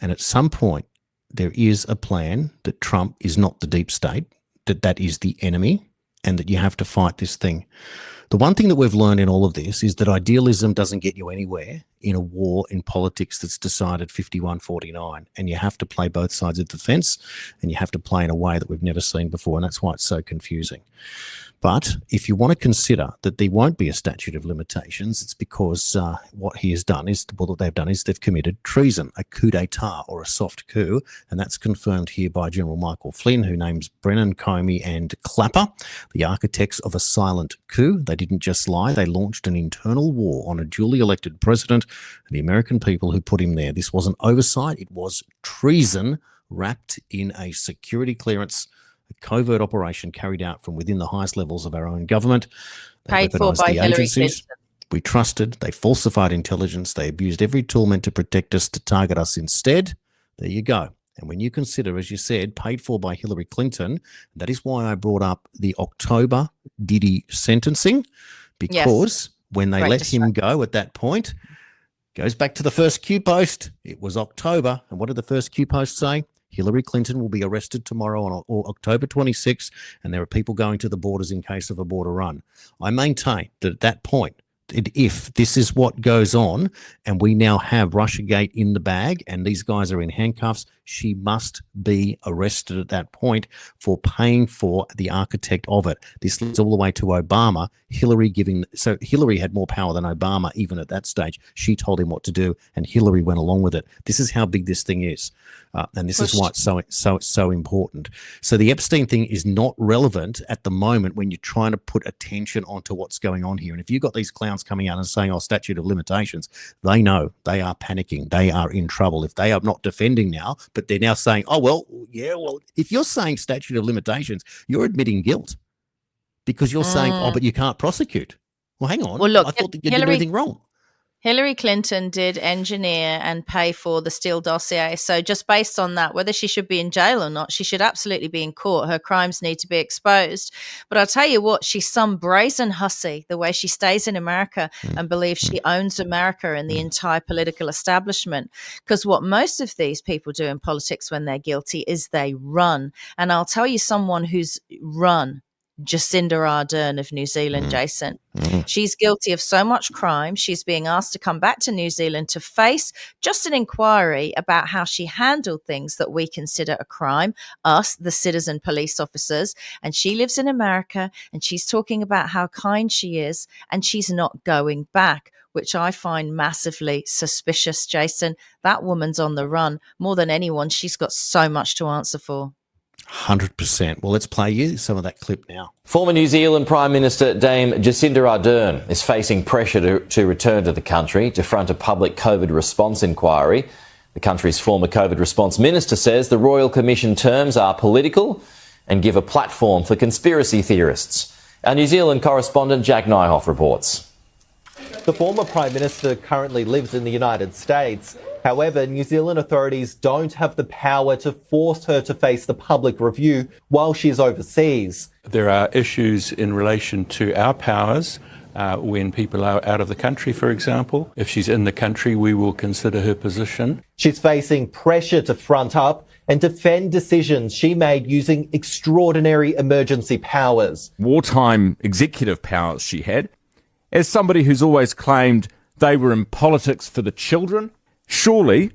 And at some point, there is a plan that Trump is not the deep state, that is the enemy, and that you have to fight this thing. The one thing that we've learned in all of this is that idealism doesn't get you anywhere in a war in politics that's decided 51-49, and you have to play both sides of the fence, and you have to play in a way that we've never seen before, and that's why it's so confusing. But if you want to consider that there won't be a statute of limitations, it's because what he has done is, well, what they've done is they've committed treason, a coup d'etat or a soft coup, and that's confirmed here by General Michael Flynn, who names Brennan, Comey and Clapper the architects of a silent coup. They didn't just lie, they launched an internal war on a duly elected president and the American people who put him there. This wasn't oversight, it was treason wrapped in a security clearance, a covert operation carried out from within the highest levels of our own government. They Paid for by Hillary Clinton. We trusted, they falsified intelligence, they abused every tool meant to protect us to target us instead. There you go. And when you consider, as you said, paid for by Hillary Clinton, that is why I brought up the October Diddy sentencing, because when they let him go at that point, goes back to the first Q post. It was October. And what did the first Q post say? Hillary Clinton will be arrested tomorrow on October 26th, and there are people going to the borders in case of a border run. I maintain that at that point, if this is what goes on and we now have Russiagate in the bag and these guys are in handcuffs, she must be arrested at that point for paying for the architect of it. This leads all the way to Obama. So Hillary had more power than Obama even at that stage. She told him what to do and Hillary went along with it. This is how big this thing is. And this is why it's so important. So the Epstein thing is not relevant at the moment when you're trying to put attention onto what's going on here. And if you've got these clowns coming out and saying, oh, statute of limitations, they know they are panicking. They are in trouble. If they are not defending now, but they're now saying, oh, well, if you're saying statute of limitations, you're admitting guilt because you're saying, oh, but you can't prosecute. Well, hang on. Well, look, I thought that you didn't do anything wrong. Hillary Clinton did engineer and pay for the Steele dossier. So just based on that, whether she should be in jail or not, she should absolutely be in court. Her crimes need to be exposed. But I'll tell you what, she's some brazen hussy, the way she stays in America and believes she owns America and the entire political establishment. Because what most of these people do in politics when they're guilty is they run. And I'll tell you someone who's run. Jacinda Ardern of New Zealand, Jason. She's guilty of so much crime. She's being asked to come back to New Zealand to face just an inquiry about how she handled things that we consider a crime, us, the citizen police officers. And she lives in America and she's talking about how kind she is and she's not going back, which I find massively suspicious, Jason. That woman's on the run. More than anyone, she's got so much to answer for. 100%. Well, let's play you some of that clip now. Former New Zealand Prime Minister Dame Jacinda Ardern is facing pressure to return to the country to front a public COVID response inquiry. The country's former COVID response minister says the Royal Commission terms are political and give a platform for conspiracy theorists. Our New Zealand correspondent Jack Nyhoff reports. The former Prime Minister currently lives in the United States. However, New Zealand authorities don't have the power to force her to face the public review while she's overseas. There are issues in relation to our powers when people are out of the country, for example. If she's in the country, we will consider her position. She's facing pressure to front up and defend decisions she made using extraordinary emergency powers. Wartime executive powers she had. As somebody who's always claimed they were in politics for the children, surely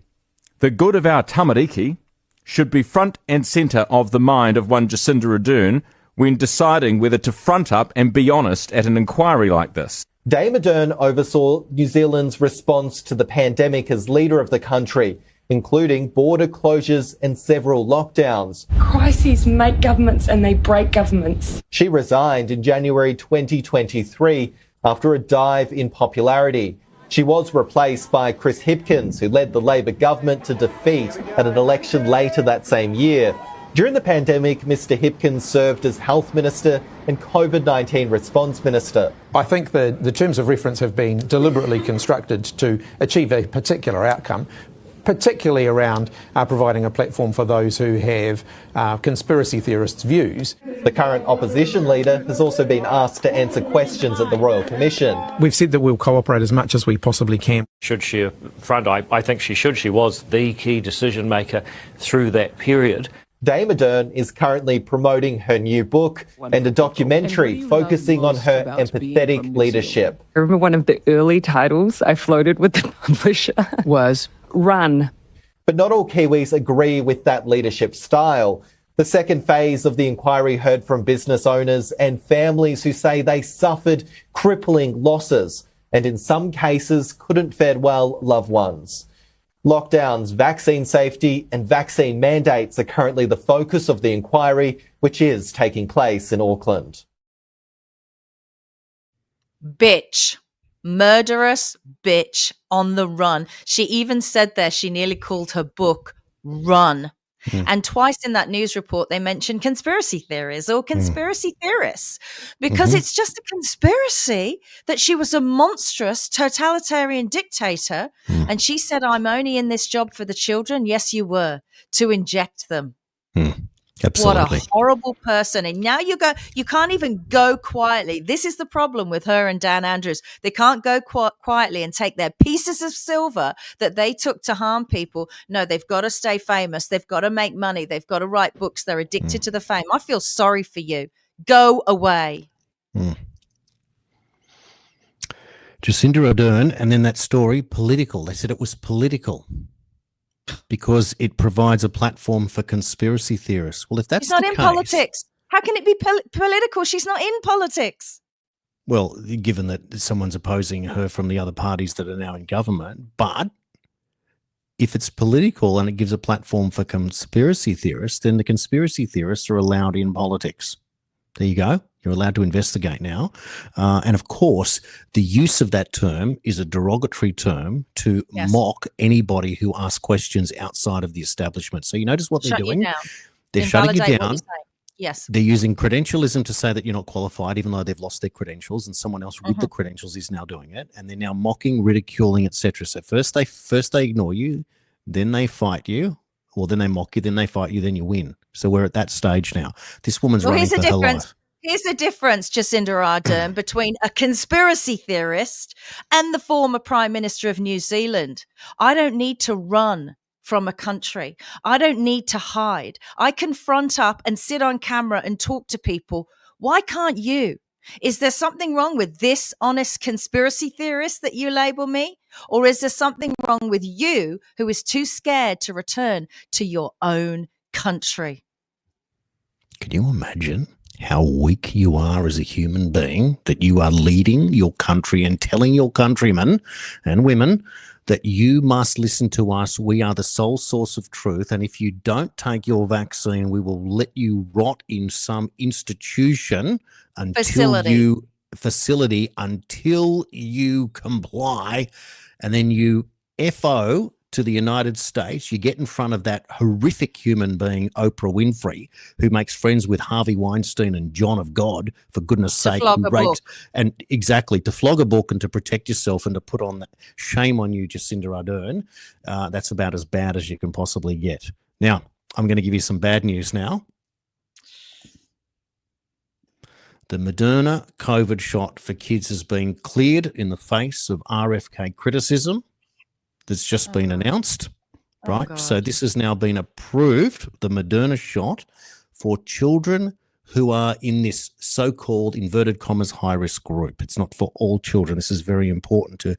the good of our tamariki should be front and centre of the mind of one Jacinda Ardern when deciding whether to front up and be honest at an inquiry like this. Dame Ardern oversaw New Zealand's response to the pandemic as leader of the country, including border closures and several lockdowns. Crises make governments and they break governments. She resigned in January 2023 after a dive in popularity. She was replaced by Chris Hipkins, who led the Labor government to defeat at an election later that same year. During the pandemic, Mr Hipkins served as Health Minister and COVID-19 Response Minister. I think the terms of reference have been deliberately constructed to achieve a particular outcome, particularly around providing a platform for those who have conspiracy theorists' views. The current opposition leader has also been asked to answer questions at the Royal Commission. We've said that we'll cooperate as much as we possibly can. Should she front? I think she should. She was the key decision maker through that period. Dame Ardern is currently promoting her new book and a documentary focusing on her empathetic leadership. I remember one of the early titles I floated with the publisher was Run. But not all Kiwis agree with that leadership style. The second phase of the inquiry heard from business owners and families who say they suffered crippling losses and in some cases couldn't farewell loved ones. Lockdowns, vaccine safety and vaccine mandates are currently the focus of the inquiry, which is taking place in Auckland. Bitch. Murderous bitch on the run. She even said there, she nearly called her book Run. And twice in that news report, they mentioned conspiracy theories or conspiracy theorists, because it's just a conspiracy that she was a monstrous totalitarian dictator. And she said, I'm only in this job for the children. Yes, you were, to inject them. Absolutely. What a horrible person. And now you can't even go quietly. This is the problem with her and Dan Andrews. They can't go quietly and take their pieces of silver that they took to harm people. No, they've got to stay famous. They've got to make money. They've got to write books. They're addicted to the fame. I feel sorry for you. Go away. Jacinda Ardern, and then that story, political. They said it was political because it provides a platform for conspiracy theorists. Well, if that's She's not the in case, politics. How can it be political? She's not in politics. well, given that someone's opposing her from the other parties that are now in government, but if it's political and it gives a platform for conspiracy theorists, then the conspiracy theorists are allowed in politics. There you go. You're allowed to investigate now. And of course, the use of that term is a derogatory term to mock anybody who asks questions outside of the establishment. So you notice what they're doing? They're shutting you down. Yes. They're using credentialism to say that you're not qualified, even though they've lost their credentials, and someone else with the credentials is now doing it. And they're now mocking, ridiculing, etc. So first they ignore you, then they fight you, or then they mock you, then they fight you, then you win. So we're at that stage now. This woman's running for her life. Here's the difference, Jacinda Ardern, between a conspiracy theorist and the former Prime Minister of New Zealand. I don't need to run from a country. I don't need to hide. I can front up and sit on camera and talk to people. Why can't you? Is there something wrong with this honest conspiracy theorist that you label me? Or is there something wrong with you who is too scared to return to your own country? Can you imagine how weak you are as a human being, that you are leading your country and telling your countrymen and women that you must listen to us. We are the sole source of truth. And if you don't take your vaccine, we will let you rot in some institution until you comply. And then you FO to the United States, you get in front of that horrific human being, Oprah Winfrey, who makes friends with Harvey Weinstein and John of God, for goodness sake, who raped, and exactly, to flog a book and to protect yourself and to put on that. Shame on you, Jacinda Ardern. That's about as bad as you can possibly get. Now, I'm going to give you some bad news now. The Moderna COVID shot for kids has been cleared in the face of RFK criticism that's just been announced, right? So this has now been approved, the Moderna shot, for children who are in this so-called, inverted commas, high-risk group. It's not for all children. This is very important to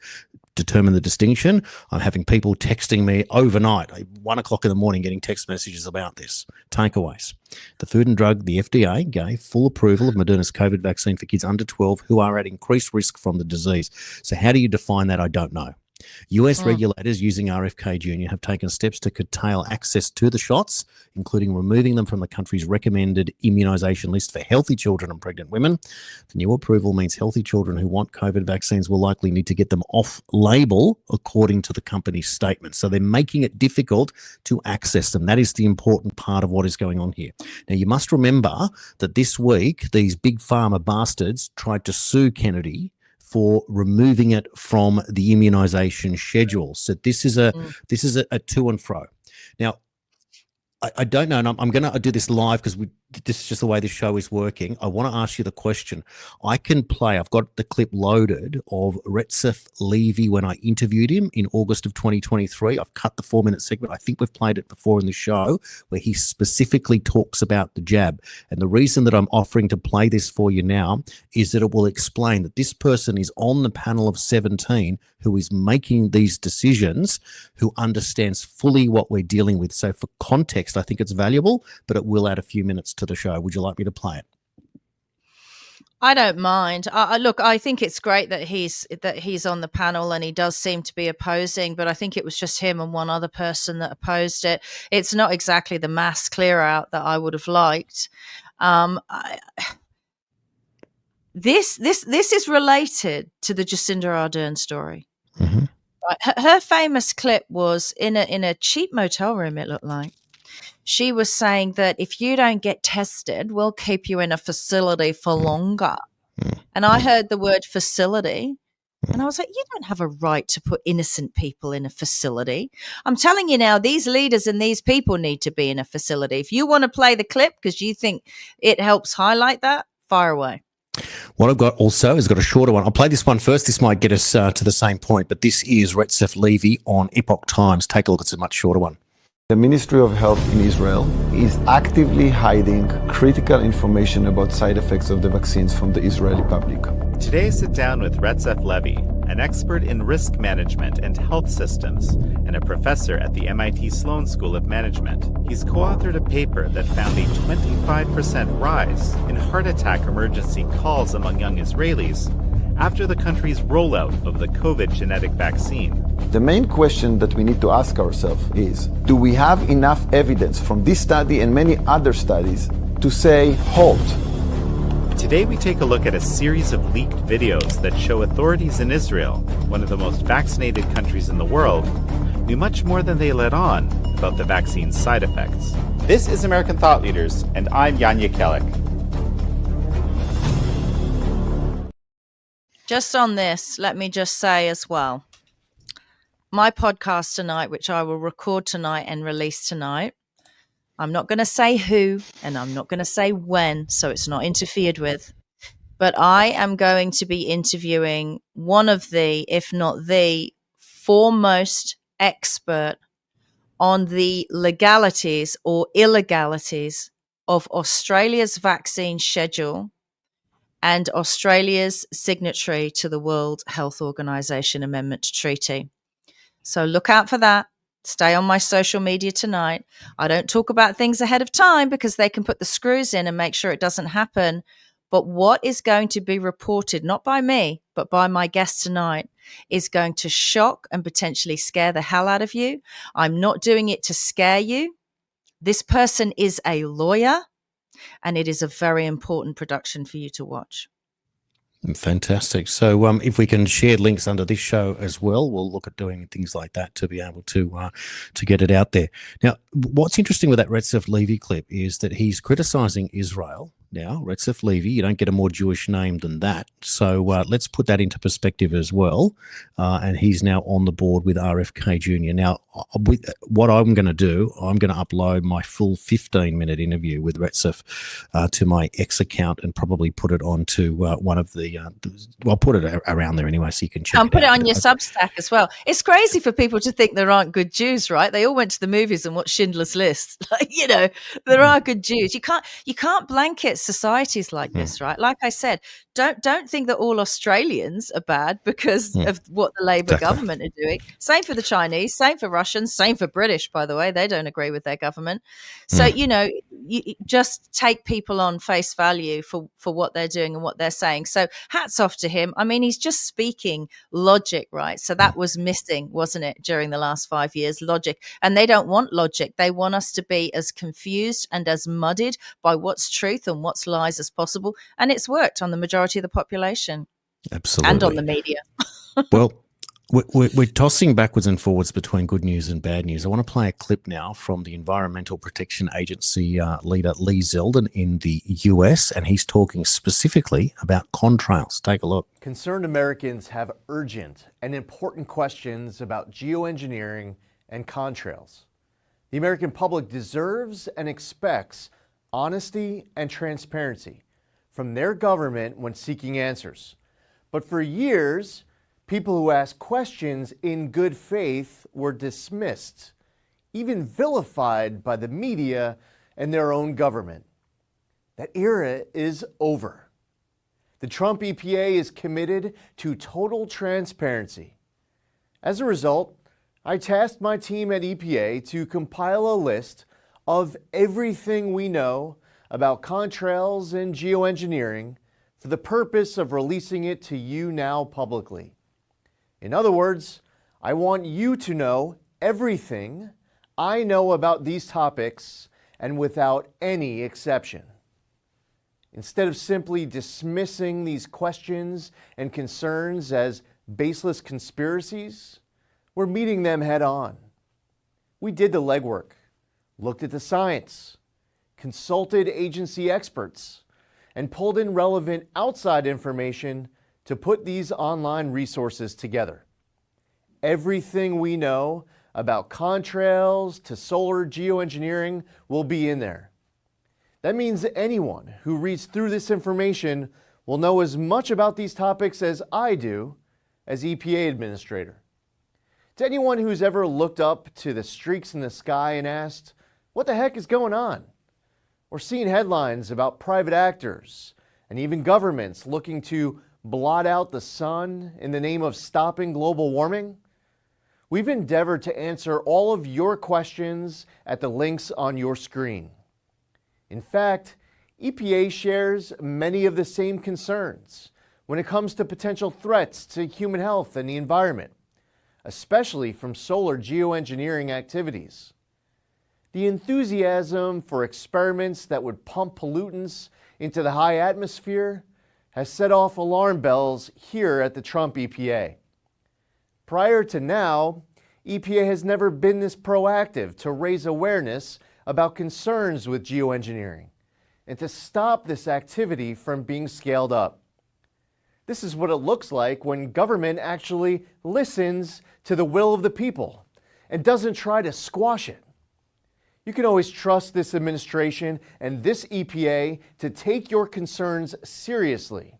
determine the distinction. I'm having people texting me overnight, 1 o'clock in the morning, getting text messages about this. Takeaways. The Food and Drug, the FDA, gave full approval of Moderna's COVID vaccine for kids under 12 who are at increased risk from the disease. So how do you define that? I don't know. US regulators using RFK Jr. have taken steps to curtail access to the shots, including removing them from the country's recommended immunisation list for healthy children and pregnant women. The new approval means healthy children who want COVID vaccines will likely need to get them off-label, according to the company's statement. So they're making it difficult to access them. That is the important part of what is going on here. Now, you must remember that this week, these big pharma bastards tried to sue Kennedy for removing it from the immunisation schedule. So this is a to and fro. Now, I don't know, and I'm going to do this live because this is just the way this show is working. I want to ask you the question. I've got the clip loaded of Recep Levy when I interviewed him in August of 2023. I've cut the 4-minute segment. I think we've played it before in the show where he specifically talks about the jab. And the reason that I'm offering to play this for you now is that it will explain that this person is on the panel of 17 who is making these decisions, who understands fully what we're dealing with. So for context, I think it's valuable, but it will add a few minutes to the show. Would you like me to play it? I don't mind. Look, I think it's great that he's on the panel and he does seem to be opposing, but I think it was just him and one other person that opposed it. It's not exactly the mass clear out that I would have liked. This is related to the Jacinda Ardern story. Mm-hmm. Right? Her famous clip was in a cheap motel room, it looked like. She was saying that if you don't get tested, we'll keep you in a facility for longer. And I heard the word facility and I was like, you don't have a right to put innocent people in a facility. I'm telling you now, these leaders and these people need to be in a facility. If you want to play the clip because you think it helps highlight that, fire away. What I've got also is got a shorter one. I'll play this one first. This might get us to the same point, but this is Recep Levy on Epoch Times. Take a look. It's a much shorter one. The Ministry of Health in Israel is actively hiding critical information about side effects of the vaccines from the Israeli public. Today I sit down with Recep Levy, an expert in risk management and health systems, and a professor at the MIT Sloan School of Management. He's co-authored a paper that found a 25% rise in heart attack emergency calls among young Israelis after the country's rollout of the COVID genetic vaccine. The main question that we need to ask ourselves is, do we have enough evidence from this study and many other studies to say, halt? Today we take a look at a series of leaked videos that show authorities in Israel, one of the most vaccinated countries in the world, knew much more than they let on about the vaccine's side effects. This is American Thought Leaders, and I'm Yanya Kellick. Just on this, let me just say as well, my podcast tonight, which I will record tonight and release tonight, I'm not going to say who and I'm not going to say when, so it's not interfered with, but I am going to be interviewing one of the, if not the foremost expert on the legalities or illegalities of Australia's vaccine schedule and Australia's signatory to the World Health Organization Amendment Treaty. So look out for that. Stay on my social media tonight. I don't talk about things ahead of time because they can put the screws in and make sure it doesn't happen. But what is going to be reported, not by me, but by my guest tonight, is going to shock and potentially scare the hell out of you. I'm not doing it to scare you. This person is a lawyer. And it is a very important production for you to watch. Fantastic. So if we can share links under this show as well, we'll look at doing things like that to be able to get it out there. Now, what's interesting with that Recep Levy clip is that he's criticizing Israel. Now, Recep Levy, you don't get a more Jewish name than that. So let's put that into perspective as well. And he's now on the board with RFK Jr. Now, with what I'm going to do, I'm going to upload my full 15-minute interview with Recep to my X account and probably put it onto one of the, I'll put it around there anyway so you can check it out. Put it on your Substack as well. It's crazy for people to think there aren't good Jews, right? They all went to the movies and watched Schindler's List. Like, you know, there are good Jews. You can't blanket societies like this, right? Like I said, don't think that all Australians are bad because of what the Labor government are doing. Same for the Chinese, same for Russians, same for British, by the way. They don't agree with their government. So, you know, you just take people on face value for what they're doing and what they're saying. So hats off to him. I mean, he's just speaking logic, right? So that was missing, wasn't it, during the last 5 years, logic. And they don't want logic. They want us to be as confused and as muddied by what's truth and what's lies as possible. And it's worked on the majority of the population. Absolutely. And on the media. Well, we're tossing backwards and forwards between good news and bad news. I want to play a clip now from the Environmental Protection Agency leader Lee Zeldin in the US, and he's talking specifically about contrails. Take a look. Concerned Americans have urgent and important questions about geoengineering and contrails. The American public deserves and expects honesty and transparency from their government when seeking answers. But for years, people who asked questions in good faith were dismissed, even vilified by the media and their own government. That era is over. The Trump EPA is committed to total transparency. As a result, I tasked my team at EPA to compile a list of everything we know about contrails and geoengineering for the purpose of releasing it to you now publicly. In other words, I want you to know everything I know about these topics and without any exception. Instead of simply dismissing these questions and concerns as baseless conspiracies, we're meeting them head on. We did the legwork, looked at the science, consulted agency experts, and pulled in relevant outside information to put these online resources together. Everything we know about contrails to solar geoengineering will be in there. That means anyone who reads through this information will know as much about these topics as I do as EPA administrator. To anyone who's ever looked up to the streaks in the sky and asked, what the heck is going on? Or seen headlines about private actors and even governments looking to blot out the sun in the name of stopping global warming? We've endeavored to answer all of your questions at the links on your screen. In fact, EPA shares many of the same concerns when it comes to potential threats to human health and the environment, especially from solar geoengineering activities. The enthusiasm for experiments that would pump pollutants into the high atmosphere has set off alarm bells here at the Trump EPA. Prior to now, EPA has never been this proactive to raise awareness about concerns with geoengineering and to stop this activity from being scaled up. This is what it looks like when government actually listens to the will of the people and doesn't try to squash it. You can always trust this administration and this EPA to take your concerns seriously,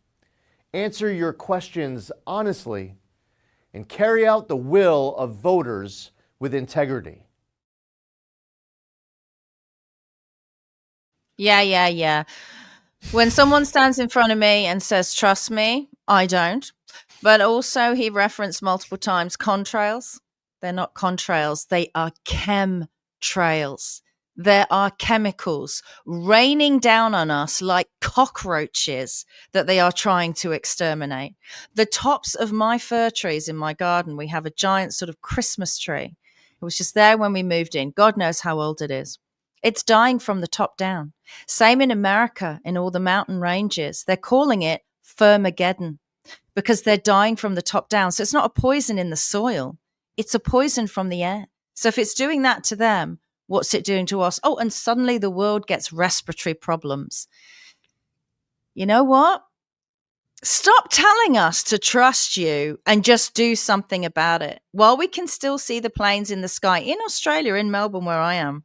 answer your questions honestly, and carry out the will of voters with integrity. Yeah. When someone stands in front of me and says, trust me, I don't. But also he referenced multiple times contrails. They're not contrails. They are chemtrails. There are chemicals raining down on us like cockroaches that they are trying to exterminate. The tops of my fir trees in my garden, we have a giant sort of Christmas tree. It was just there when we moved in. God knows how old it is. It's dying from the top down. Same in America, in all the mountain ranges. They're calling it Firmageddon because they're dying from the top down. So it's not a poison in the soil. It's a poison from the air. So if it's doing that to them, what's it doing to us? Oh, and suddenly the world gets respiratory problems. You know what? Stop telling us to trust you and just do something about it. While we can still see the planes in the sky in Australia, in Melbourne, where I am,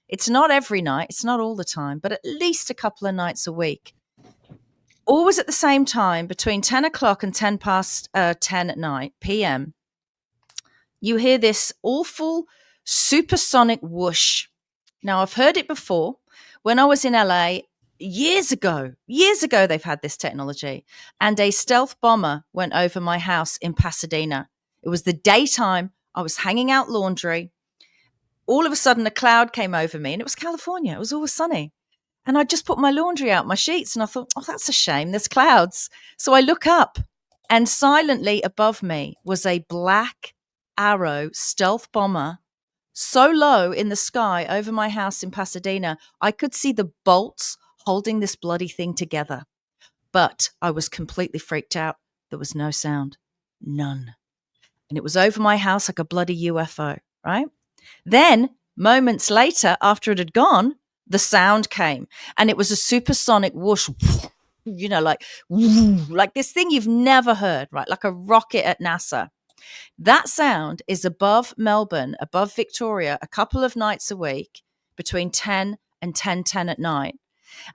it's not every night, it's not all the time, but at least a couple of nights a week. Always at the same time, between 10 o'clock and 10 past 10 at night, PM, you hear this awful supersonic whoosh. Now, I've heard it before. When I was in LA, years ago, they've had this technology. And a stealth bomber went over my house in Pasadena. It was the daytime. I was hanging out laundry. All of a sudden, a cloud came over me, and it was California. It was always sunny. And I just put my laundry out, my sheets, and I thought, oh, that's a shame. There's clouds. So I look up, and silently above me was a black Arrow stealth bomber, so low in the sky over my house in Pasadena, I could see the bolts holding this bloody thing together. But I was completely freaked out. There was no sound. None. And it was over my house like a bloody UFO, right? Then, moments later, after it had gone, the sound came, and it was a supersonic whoosh, you know, like this thing you've never heard, right? Like a rocket at NASA. That sound is above Melbourne, above Victoria, a couple of nights a week between 10 and 10:10 at night.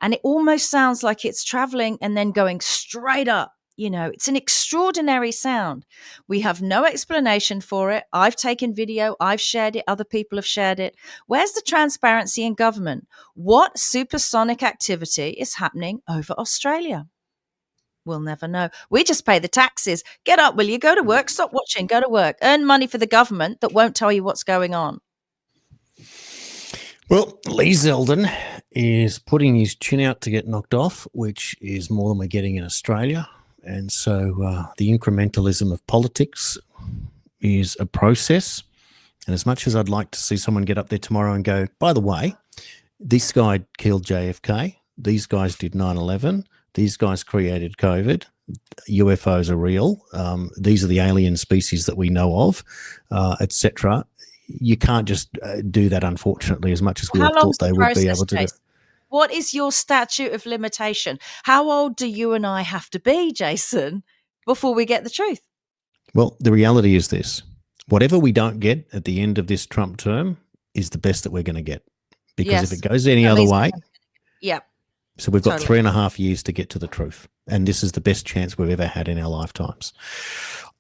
And it almost sounds like it's traveling and then going straight up. It's an extraordinary sound. We have no explanation for it. I've taken video, I've shared it, other people have shared it. Where's the transparency in government? What supersonic activity is happening over Australia? We'll never know. We just pay the taxes. Get up, will you? Go to work. Stop watching. Go to work. Earn money for the government that won't tell you what's going on. Well, Lee Zeldin is putting his chin out to get knocked off, which is more than we're getting in Australia. And so the incrementalism of politics is a process. And as much as I'd like to see someone get up there tomorrow and go, by the way, this guy killed JFK, these guys did 9/11, these guys created COVID, UFOs are real, these are the alien species that we know of, etc. You can't just do that, unfortunately, as much as we all thought they would be able to do. What is your statute of limitation? How old do you and I have to be, Jason, before we get the truth? Well, the reality is this. Whatever we don't get at the end of this Trump term is the best that we're going to get. Because if it goes any other way, so we've got 3.5 years to get to the truth. And this is the best chance we've ever had in our lifetimes.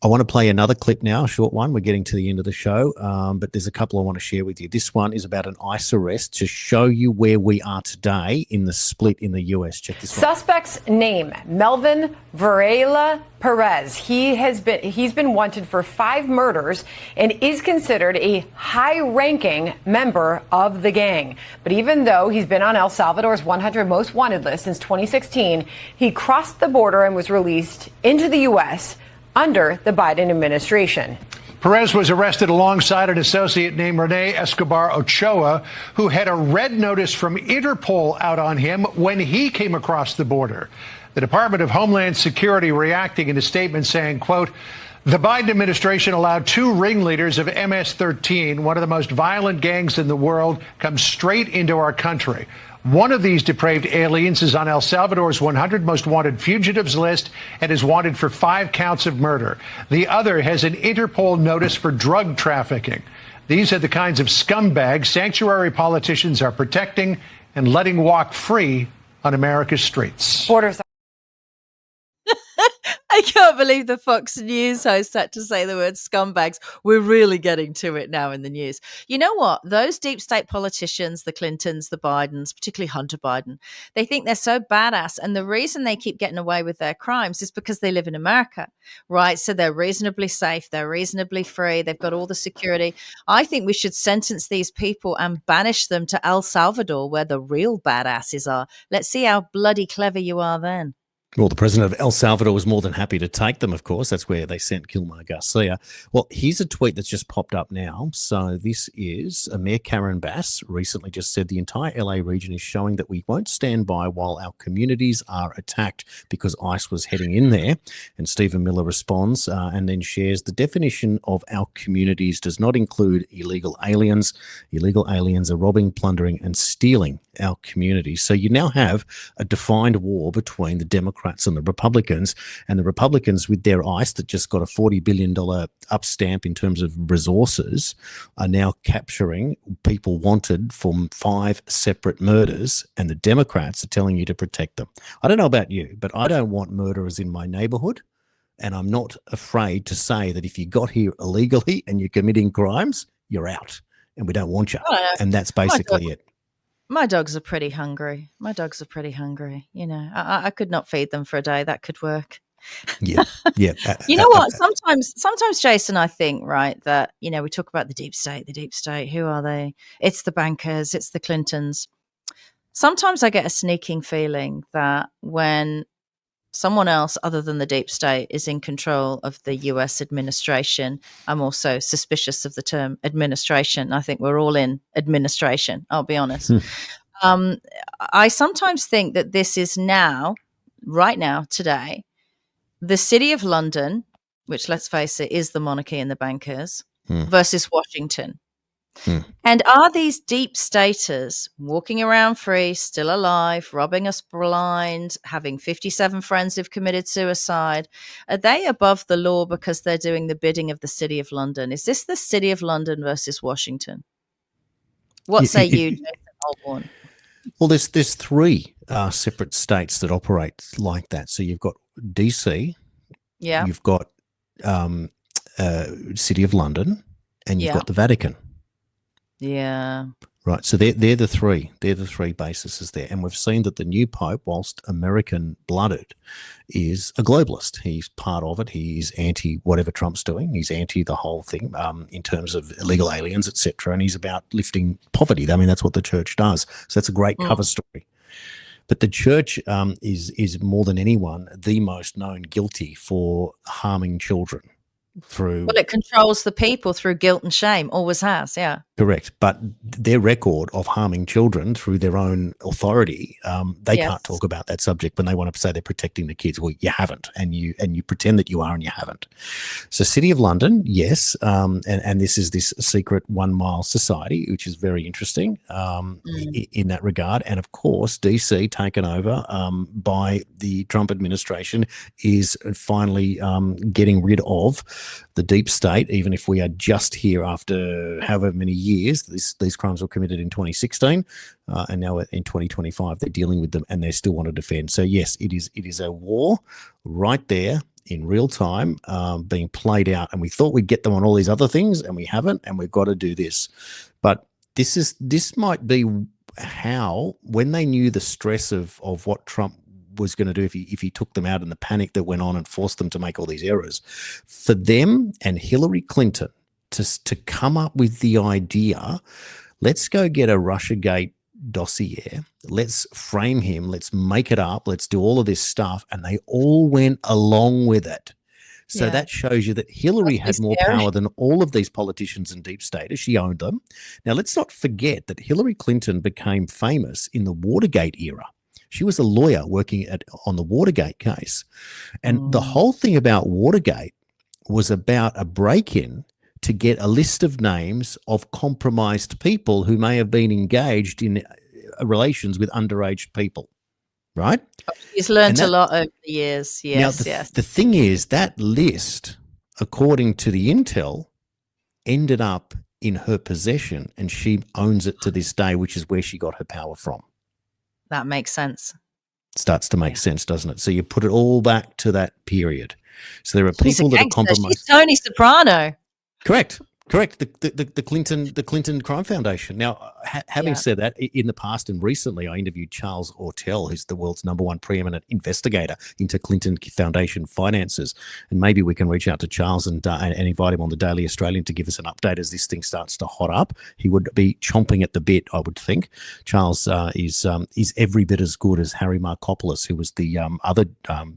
I want to play another clip now, a short one. We're getting to the end of the show, but there's a couple I want to share with you. This one is about an ICE arrest to show you where we are today in the split in the US. Check this one. Suspect's name, Melvin Varela Perez. He's been wanted for 5 murders and is considered a high-ranking member of the gang. But even though he's been on El Salvador's 100 most wanted list since 2016, he crossed the border and was released into the U.S. under the Biden administration. Perez was arrested alongside an associate named Rene Escobar Ochoa, who had a red notice from Interpol out on him when he came across the border. The Department of Homeland Security reacting in a statement saying, quote, the Biden administration allowed 2 ringleaders of MS-13, one of the most violent gangs in the world, come straight into our country. One of these depraved aliens is on El Salvador's 100 most wanted fugitives list and is wanted for 5 counts of murder. The other has an Interpol notice for drug trafficking. These are the kinds of scumbags sanctuary politicians are protecting and letting walk free on America's streets. Borders. I can't believe the Fox News host had to say the word scumbags. We're really getting to it now in the news. You know what? Those deep state politicians, the Clintons, the Bidens, particularly Hunter Biden, they think they're so badass. And the reason they keep getting away with their crimes is because they live in America, right? So they're reasonably safe. They're reasonably free. They've got all the security. I think we should sentence these people and banish them to El Salvador, where the real badasses are. Let's see how bloody clever you are then. Well, the president of El Salvador was more than happy to take them, of course. That's where they sent Kilmer Garcia. Well, here's a tweet that's just popped up now. So this is Mayor Karen Bass recently just said the entire LA region is showing that we won't stand by while our communities are attacked because ICE was heading in there. And Stephen Miller responds and then shares the definition of our communities does not include illegal aliens. Illegal aliens are robbing, plundering and stealing our communities. So you now have a defined war between the Democrats and the Republicans with their ICE that just got a $40 billion up stamp in terms of resources are now capturing people wanted from 5 separate murders, and the Democrats are telling you to protect them. I don't know about you, but I don't want murderers in my neighborhood, and I'm not afraid to say that if you got here illegally and you're committing crimes, you're out, and we don't want you. And that's basically it. My dogs are pretty hungry. You know, I could not feed them for a day. That could work. Yeah. You know what? Sometimes, Jason, I think, right, that, you know, we talk about the deep state. Who are they? It's the bankers. It's the Clintons. Sometimes I get a sneaking feeling that when someone else other than the deep state is in control of the US administration, I'm also suspicious of the term administration. I think we're all in administration, I'll be honest. I sometimes think that this is now, right now, today, the city of London, which, let's face it, is the monarchy and the bankers, versus Washington. And are these deep staters walking around free, still alive, robbing us blind, having 57 friends who've committed suicide? Are they above the law because they're doing the bidding of the City of London? Is this the City of London versus Washington? What say you, Jason Olbourne? Well, there's three separate states that operate like that. So you've got DC, you've got City of London, and you've got the Vatican. Yeah. Right. So they're the three. They're the three bases there. And we've seen that the new Pope, whilst American-blooded, is a globalist. He's part of it. He's anti whatever Trump's doing. He's anti the whole thing in terms of illegal aliens, etc. And he's about lifting poverty. I mean, that's what the church does. So that's a great cover story. But the church is more than anyone the most known guilty for harming children through. Well, it controls the people through guilt and shame. Always has. Yeah. Correct. But their record of harming children through their own authority, they can't talk about that subject when they want to say they're protecting the kids. Well, you haven't, and you pretend that you are and you haven't. So City of London, yes, and this is this secret 1 mile society, which is very interesting in that regard. And of course, DC, taken over by the Trump administration, is finally getting rid of the deep state, even if we are just here after however many years. These crimes were committed in 2016, and now in 2025 they're dealing with them, and they still want to defend. So yes, it is a war right there in real time being played out, and we thought we'd get them on all these other things, and we haven't, and we've got to do this. But this might be how, when they knew the stress of what Trump was going to do if he took them out and the panic that went on and forced them to make all these errors, for them and Hillary Clinton to come up with the idea, let's go get a Russiagate dossier, let's frame him, let's make it up, let's do all of this stuff, and they all went along with it. So that shows you that Hillary had more power than all of these politicians and deep staters. She owned them. Now, let's not forget that Hillary Clinton became famous in the Watergate era. She was a lawyer working on the Watergate case. And the whole thing about Watergate was about a break-in to get a list of names of compromised people who may have been engaged in relations with underage people, right? He's learned a lot over the years. Yes, now, the thing is, that list, according to the intel, ended up in her possession, and she owns it to this day, which is where she got her power from. That makes sense. Starts to make sense, doesn't it? So you put it all back to that period. So there are people that are compromised. She's Tony Soprano. Correct. The Clinton Crime Foundation. Now, having said that, in the past and recently, I interviewed Charles Ortel, who's the world's #1 preeminent investigator into Clinton Foundation finances. And maybe we can reach out to Charles and invite him on the Daily Australian to give us an update as this thing starts to hot up. He would be chomping at the bit, I would think. Charles is every bit as good as Harry Markopoulos, who was the other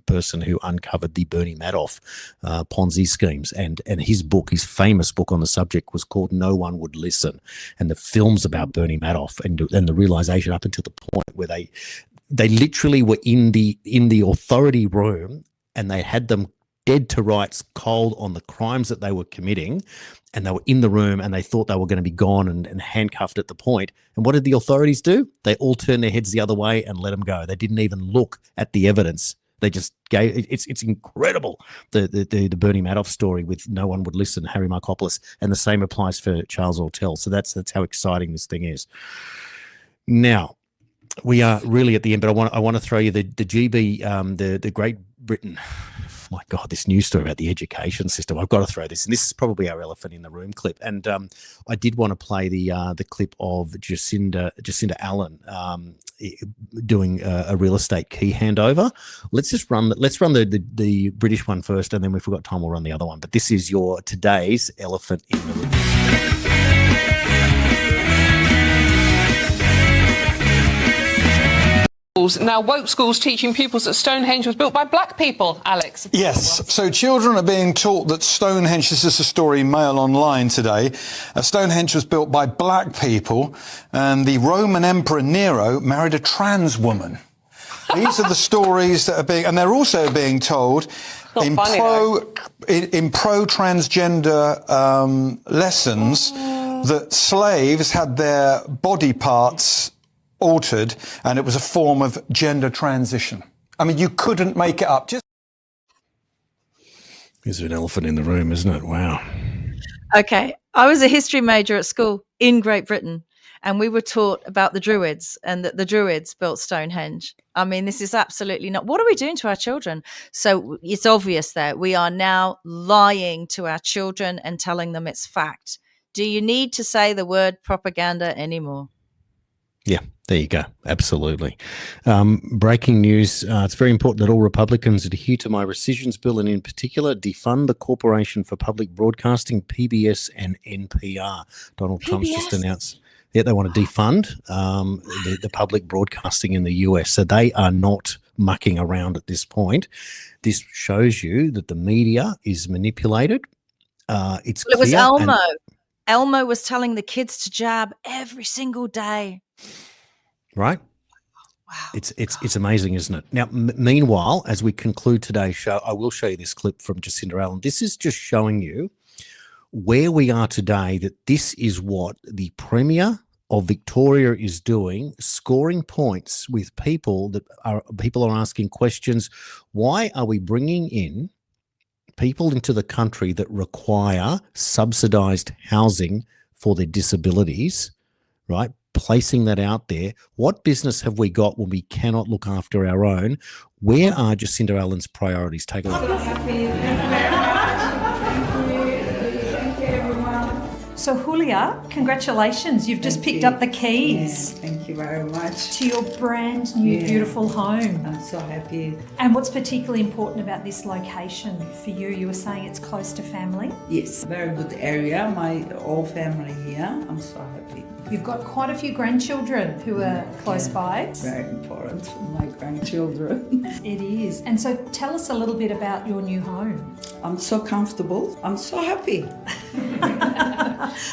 person who uncovered the Bernie Madoff Ponzi schemes. And his book, his famous book on the subject, was called No One Would Listen, and the films about Bernie Madoff and the realization up until the point where they literally were in the authority room, and they had them dead to rights, cold on the crimes that they were committing, and they were in the room and they thought they were going to be gone and handcuffed at the point. And what did the authorities do? They all turned their heads the other way and let them go. They didn't even look at the evidence. They just gave it's incredible, the Bernie Madoff story with No One Would Listen, Harry Markopoulos, and the same applies for Charles Ortel. So that's how exciting this thing is. Now, we are really at the end, but I want to throw you the GB, the Great Britain. My God, this news story about the education system. I've got to throw this, and this is probably our elephant in the room clip. And I did want to play the clip of Jacinda Allen doing a real estate key handover. Let's run the British one first, and then if we've got time, we'll run the other one. But this is your today's elephant in the room. Now, woke schools teaching pupils that Stonehenge was built by black people, Alex. Yes, so children are being taught that Stonehenge, this is a story Mail Online today, Stonehenge was built by black people, and the Roman Emperor Nero married a trans woman. These are the stories that are being, and they're also being told in pro-transgender lessons that slaves had their body parts altered, and it was a form of gender transition. I mean, you couldn't make it up. There's an elephant in the room, isn't it? Wow. Okay. I was a history major at school in Great Britain, and we were taught about the Druids and that the Druids built Stonehenge. I mean, this is absolutely not. What are we doing to our children? So it's obvious that we are now lying to our children and telling them it's fact. Do you need to say the word propaganda anymore? Yeah, there you go. Absolutely. Breaking news. It's very important that all Republicans adhere to my rescissions bill, and in particular, defund the Corporation for Public Broadcasting, PBS and NPR. Donald Trump's just announced that they want to defund the public broadcasting in the US. So they are not mucking around at this point. This shows you that the media is manipulated. It was Elmo. Elmo was telling the kids to jab every single day. Right? Wow. It's amazing, isn't it? Now, meanwhile, as we conclude today's show, I will show you this clip from Jacinda Allen. This is just showing you where we are today, that this is what the Premier of Victoria is doing, scoring points with people are asking questions. Why are we bringing in people into the country that require subsidised housing for their disabilities, right? Placing that out there. What business have we got when we cannot look after our own? Where are Jacinda Allen's priorities? Take a look. So Julia, congratulations. You've just picked up the keys. Yeah, thank you very much. To your brand new beautiful home. I'm so happy. And what's particularly important about this location for you? You were saying it's close to family? Yes, very good area. My whole family here. I'm so happy. You've got quite a few grandchildren who are close by. Very important for my grandchildren. It is. And so tell us a little bit about your new home. I'm so comfortable. I'm so happy.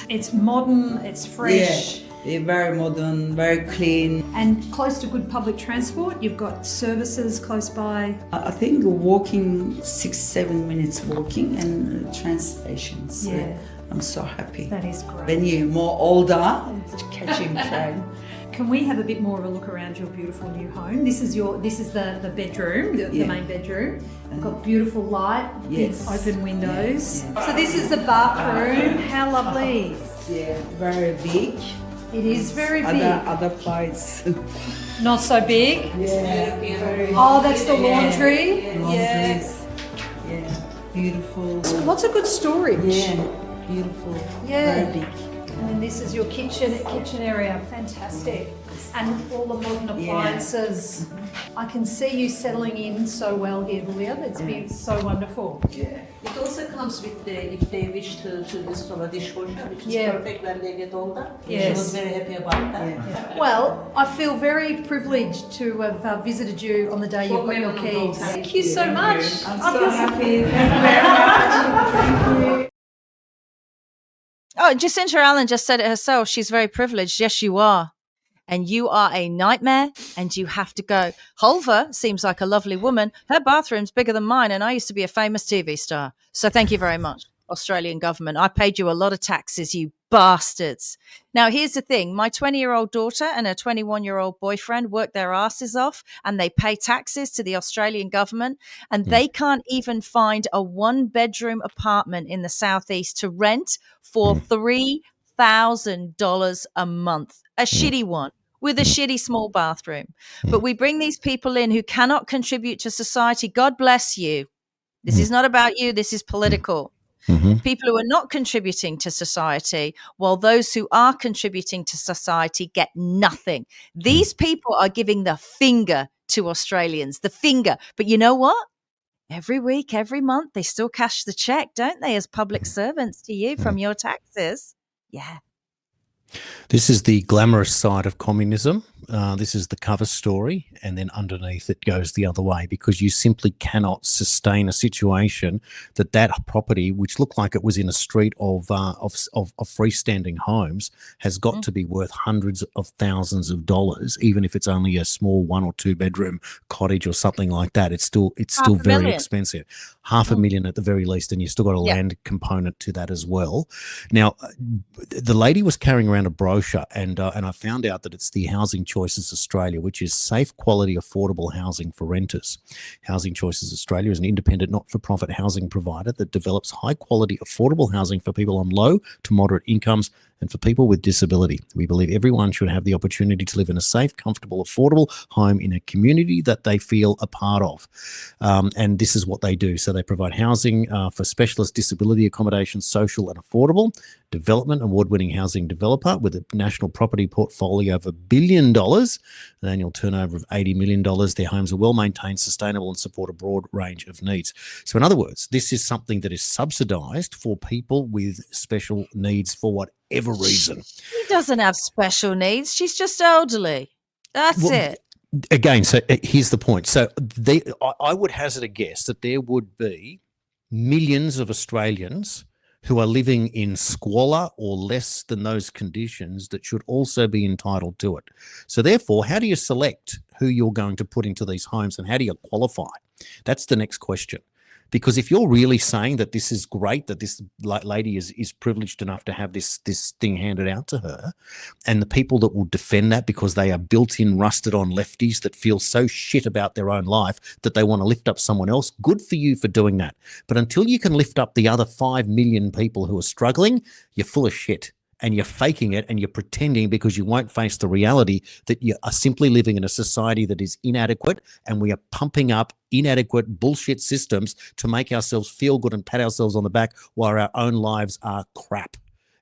It's modern, it's fresh. Yeah, very modern, very clean. And close to good public transport. You've got services close by. I think walking 6-7 minutes walking and train stations. Yeah. I'm so happy. That is great. When you're more older, catching train. Can we have a bit more of a look around your beautiful new home? This is the bedroom, the main bedroom. We've got beautiful light, big open windows. Yeah. So this is the bathroom. How lovely. Yeah, very big. It is very big. Other place. Not so big? Yeah. Very that's the laundry? Yeah. Yes. Yeah, beautiful. Lots of good storage. Yeah, beautiful. Yeah. Very big. And then this is your kitchen area. Fantastic. And all the modern appliances. I can see you settling in so well here, Julia. It's been so wonderful. Yeah. It also comes with if they wish to install a dishwasher, which is perfect when they get older. Yes. She was very happy about that. Yeah. Well, I feel very privileged to have visited you on the day you got your keys. Thank you so much. I'm so happy. Thank you very much. Thank you. Oh, Jacinda Allen just said it herself. She's very privileged. Yes, you are. And you are a nightmare and you have to go. Hulver seems like a lovely woman. Her bathroom's bigger than mine and I used to be a famous TV star. So thank you very much, Australian government. I paid you a lot of taxes, you bastards. Now, here's the thing. My 20-year-old daughter and her 21-year-old boyfriend work their asses off and they pay taxes to the Australian government and they can't even find a one-bedroom apartment in the southeast to rent for $3,000 a month. A shitty one with a shitty small bathroom. But we bring these people in who cannot contribute to society. God bless you. This is not about you. This is political. People who are not contributing to society, while those who are contributing to society get nothing. These people are giving the finger to Australians, the finger. But you know what? Every week, every month, they still cash the check, don't they, as public servants to you from your taxes? Yeah. This is the glamorous side of communism. This is the cover story, and then underneath it goes the other way, because you simply cannot sustain a situation that property, which looked like it was in a street of freestanding homes, has got to be worth hundreds of thousands of dollars, even if it's only a small 1 or 2 bedroom cottage or something like that. It's still very expensive. $500,000 at the very least, and you've still got a land component to that as well. Now, the lady was carrying around a brochure, and I found out that it's the Housing Choices Australia, which is safe, quality, affordable housing for renters. Housing Choices Australia is an independent, not-for-profit housing provider that develops high-quality, affordable housing for people on low to moderate incomes and for people with disability. We believe everyone should have the opportunity to live in a safe, comfortable, affordable home in a community that they feel a part of. And this is what they do. So they provide housing for specialist disability accommodation, social and affordable, development, award-winning housing developer with a national property portfolio of $1 billion, an annual turnover of $80 million. Their homes are well-maintained, sustainable, and support a broad range of needs. So in other words, this is something that is subsidised for people with special needs for whatever reason. She doesn't have special needs. She's just elderly. That's it. Again, so here's the point. So I would hazard a guess that there would be millions of Australians who are living in squalor or less than those conditions that should also be entitled to it. So therefore, how do you select who you're going to put into these homes, and how do you qualify? That's the next question. Because if you're really saying that this is great, that this lady is privileged enough to have this thing handed out to her, and the people that will defend that because they are built-in rusted-on lefties that feel so shit about their own life that they want to lift up someone else, good for you for doing that. But until you can lift up the other 5 million people who are struggling, you're full of shit. And you're faking it, and you're pretending because you won't face the reality that you are simply living in a society that is inadequate, and we are pumping up inadequate bullshit systems to make ourselves feel good and pat ourselves on the back while our own lives are crap.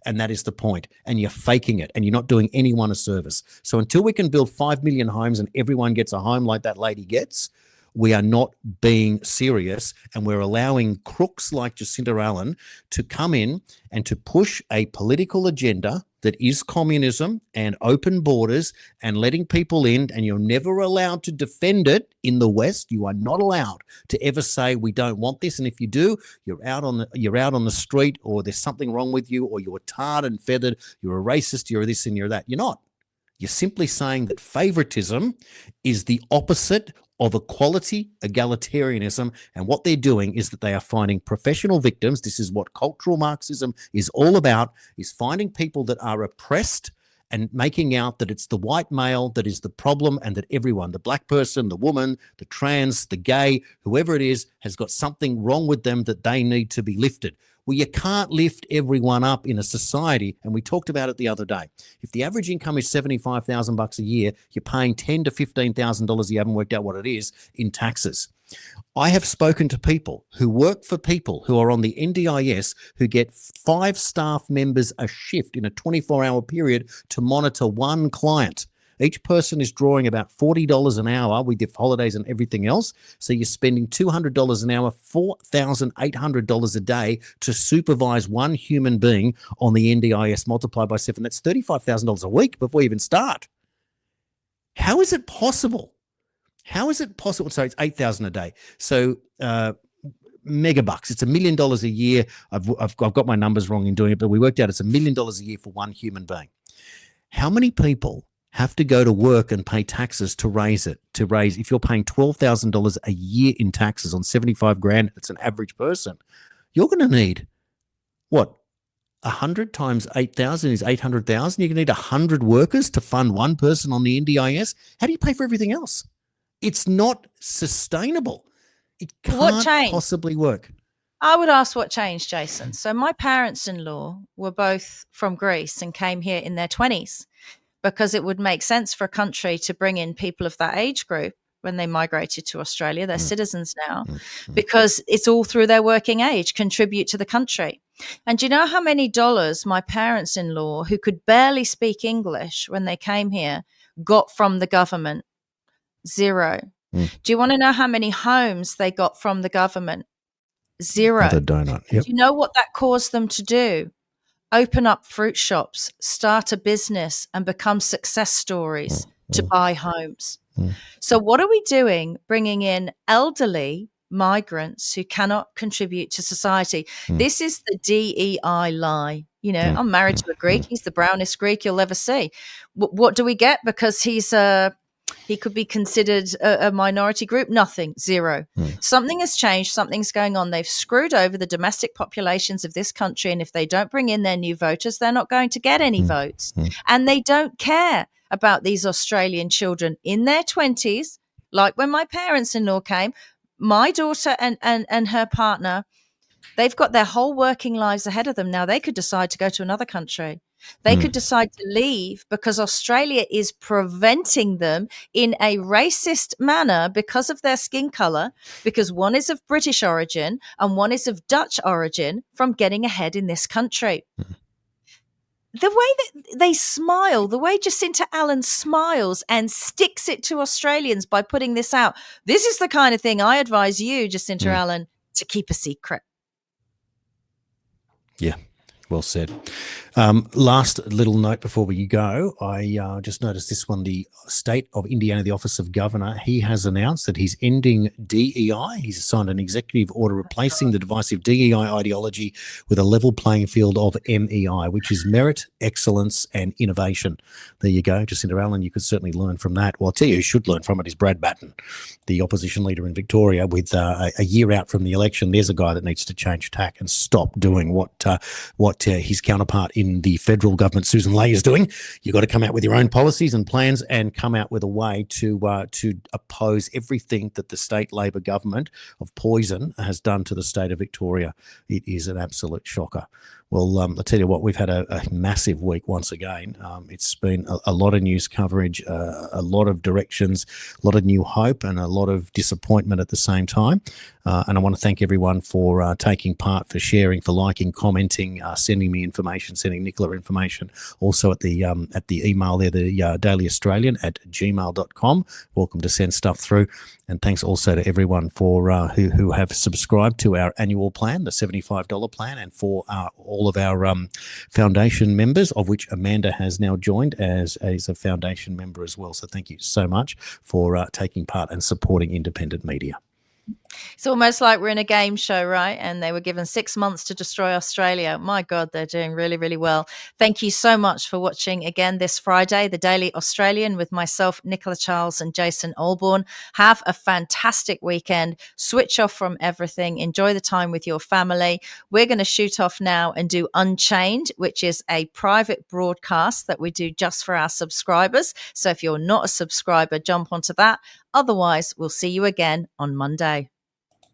And that is the point. And you're faking it, and you're not doing anyone a service. So until we can build 5 million homes and everyone gets a home like that lady gets, we are not being serious, and we're allowing crooks like Jacinda Allen to come in and to push a political agenda that is communism and open borders and letting people in, and you're never allowed to defend it in the West. You are not allowed to ever say we don't want this, and if you do, you're out on the street, or there's something wrong with you, or you're tarred and feathered, you're a racist, you're this and you're that. You're not. You're simply saying that favoritism is the opposite of equality, egalitarianism, and what they're doing is that they are finding professional victims. This is what cultural Marxism is all about, is finding people that are oppressed and making out that it's the white male that is the problem, and that everyone, the black person, the woman, the trans, the gay, whoever it is, has got something wrong with them that they need to be lifted. Well, you can't lift everyone up in a society, and we talked about it the other day. If the average income is $75,000 a year, you're paying $10,000 to $15,000, you haven't worked out what it is, in taxes. I have spoken to people who work for people who are on the NDIS who get 5 staff members a shift in a 24-hour period to monitor one client. Each person is drawing about $40 an hour with your holidays and everything else. So you're spending $200 an hour, $4,800 a day to supervise one human being on the NDIS multiplied by 7. That's $35,000 a week before you even start. How is it possible? How is it possible? So it's $8,000 a day. So megabucks. It's $1 million a year. I've got my numbers wrong in doing it, but we worked out it's $1 million a year for one human being. How many people have to go to work and pay taxes to raise it? If you're paying $12,000 a year in taxes on 75 grand, it's an average person. You're going to need what? 100 times 8,000 is 800,000. You're going to need 100 workers to fund one person on the NDIS. How do you pay for everything else? It's not sustainable. It can't possibly work. I would ask what changed, Jason. So my parents-in-law were both from Greece and came here in their 20s. Because it would make sense for a country to bring in people of that age group when they migrated to Australia. They're citizens now, because it's all through their working age, contribute to the country. And do you know how many dollars my parents-in-law, who could barely speak English when they came here, got from the government? 0. Do you want to know how many homes they got from the government? 0. The donut. Yep. Do you know what that caused them to do? Open up fruit shops, start a business, and become success stories. to buy homes. So what are we doing bringing in elderly migrants who cannot contribute to society? This is the DEI lie. You know, I'm married to a Greek. He's the brownest Greek you'll ever see. What do we get because he could be considered a minority group? Nothing. Zero. Something has changed. Something's going on. They've screwed over the domestic populations of this country. And if they don't bring in their new voters, they're not going to get any votes. And they don't care about these Australian children in their 20s. Like when my parents-in-law came, my daughter and her partner, they've got their whole working lives ahead of them. Now they could decide to go to another country. They could decide to leave because Australia is preventing them in a racist manner because of their skin color, because one is of British origin and one is of Dutch origin, from getting ahead in this country. The way that they smile, the way Jacinta Allen smiles and sticks it to Australians by putting this out. This is the kind of thing I advise you, Jacinta Allen, to keep a secret. Yeah. Well said. Last little note before we go, I just noticed this one. The state of Indiana, the Office of Governor, he has announced that he's ending DEI. He's signed an executive order replacing the divisive DEI ideology with a level playing field of MEI, which is merit, excellence, and innovation. There you go, Jacinta Allen. You could certainly learn from that. Well, I'll tell you who should learn from it is Brad Batten, the opposition leader in Victoria. With a year out from the election, there's a guy that needs to change tack and stop doing what his counterpart in the federal government, Susan Ley, is doing. You've got to come out with your own policies and plans and come out with a way to oppose everything that the state Labor government of poison has done to the state of Victoria. It is an absolute shocker. Well, I'll tell you what, we've had a massive week once again. It's been a lot of news coverage, a lot of directions, a lot of new hope, and a lot of disappointment at the same time. And I want to thank everyone for taking part, for sharing, for liking, commenting, sending me information, sending Nicola information. Also at the email there, the dailyaustralian@gmail.com. Welcome to send stuff through. And thanks also to everyone for who have subscribed to our annual plan, the $75 plan, and for all of our foundation members, of which Amanda has now joined as a foundation member as well. So thank you so much for taking part and supporting independent media. It's almost like we're in a game show, right? And they were given 6 months to destroy Australia. My God, they're doing really, really well. Thank you so much for watching again this Friday, the Daily Australian, with myself, Nicola Charles, and Jason Olbourne. Have a fantastic weekend. Switch off from everything. Enjoy the time with your family. We're going to shoot off now and do Unchained, which is a private broadcast that we do just for our subscribers. So if you're not a subscriber, jump onto that. Otherwise, we'll see you again on Monday.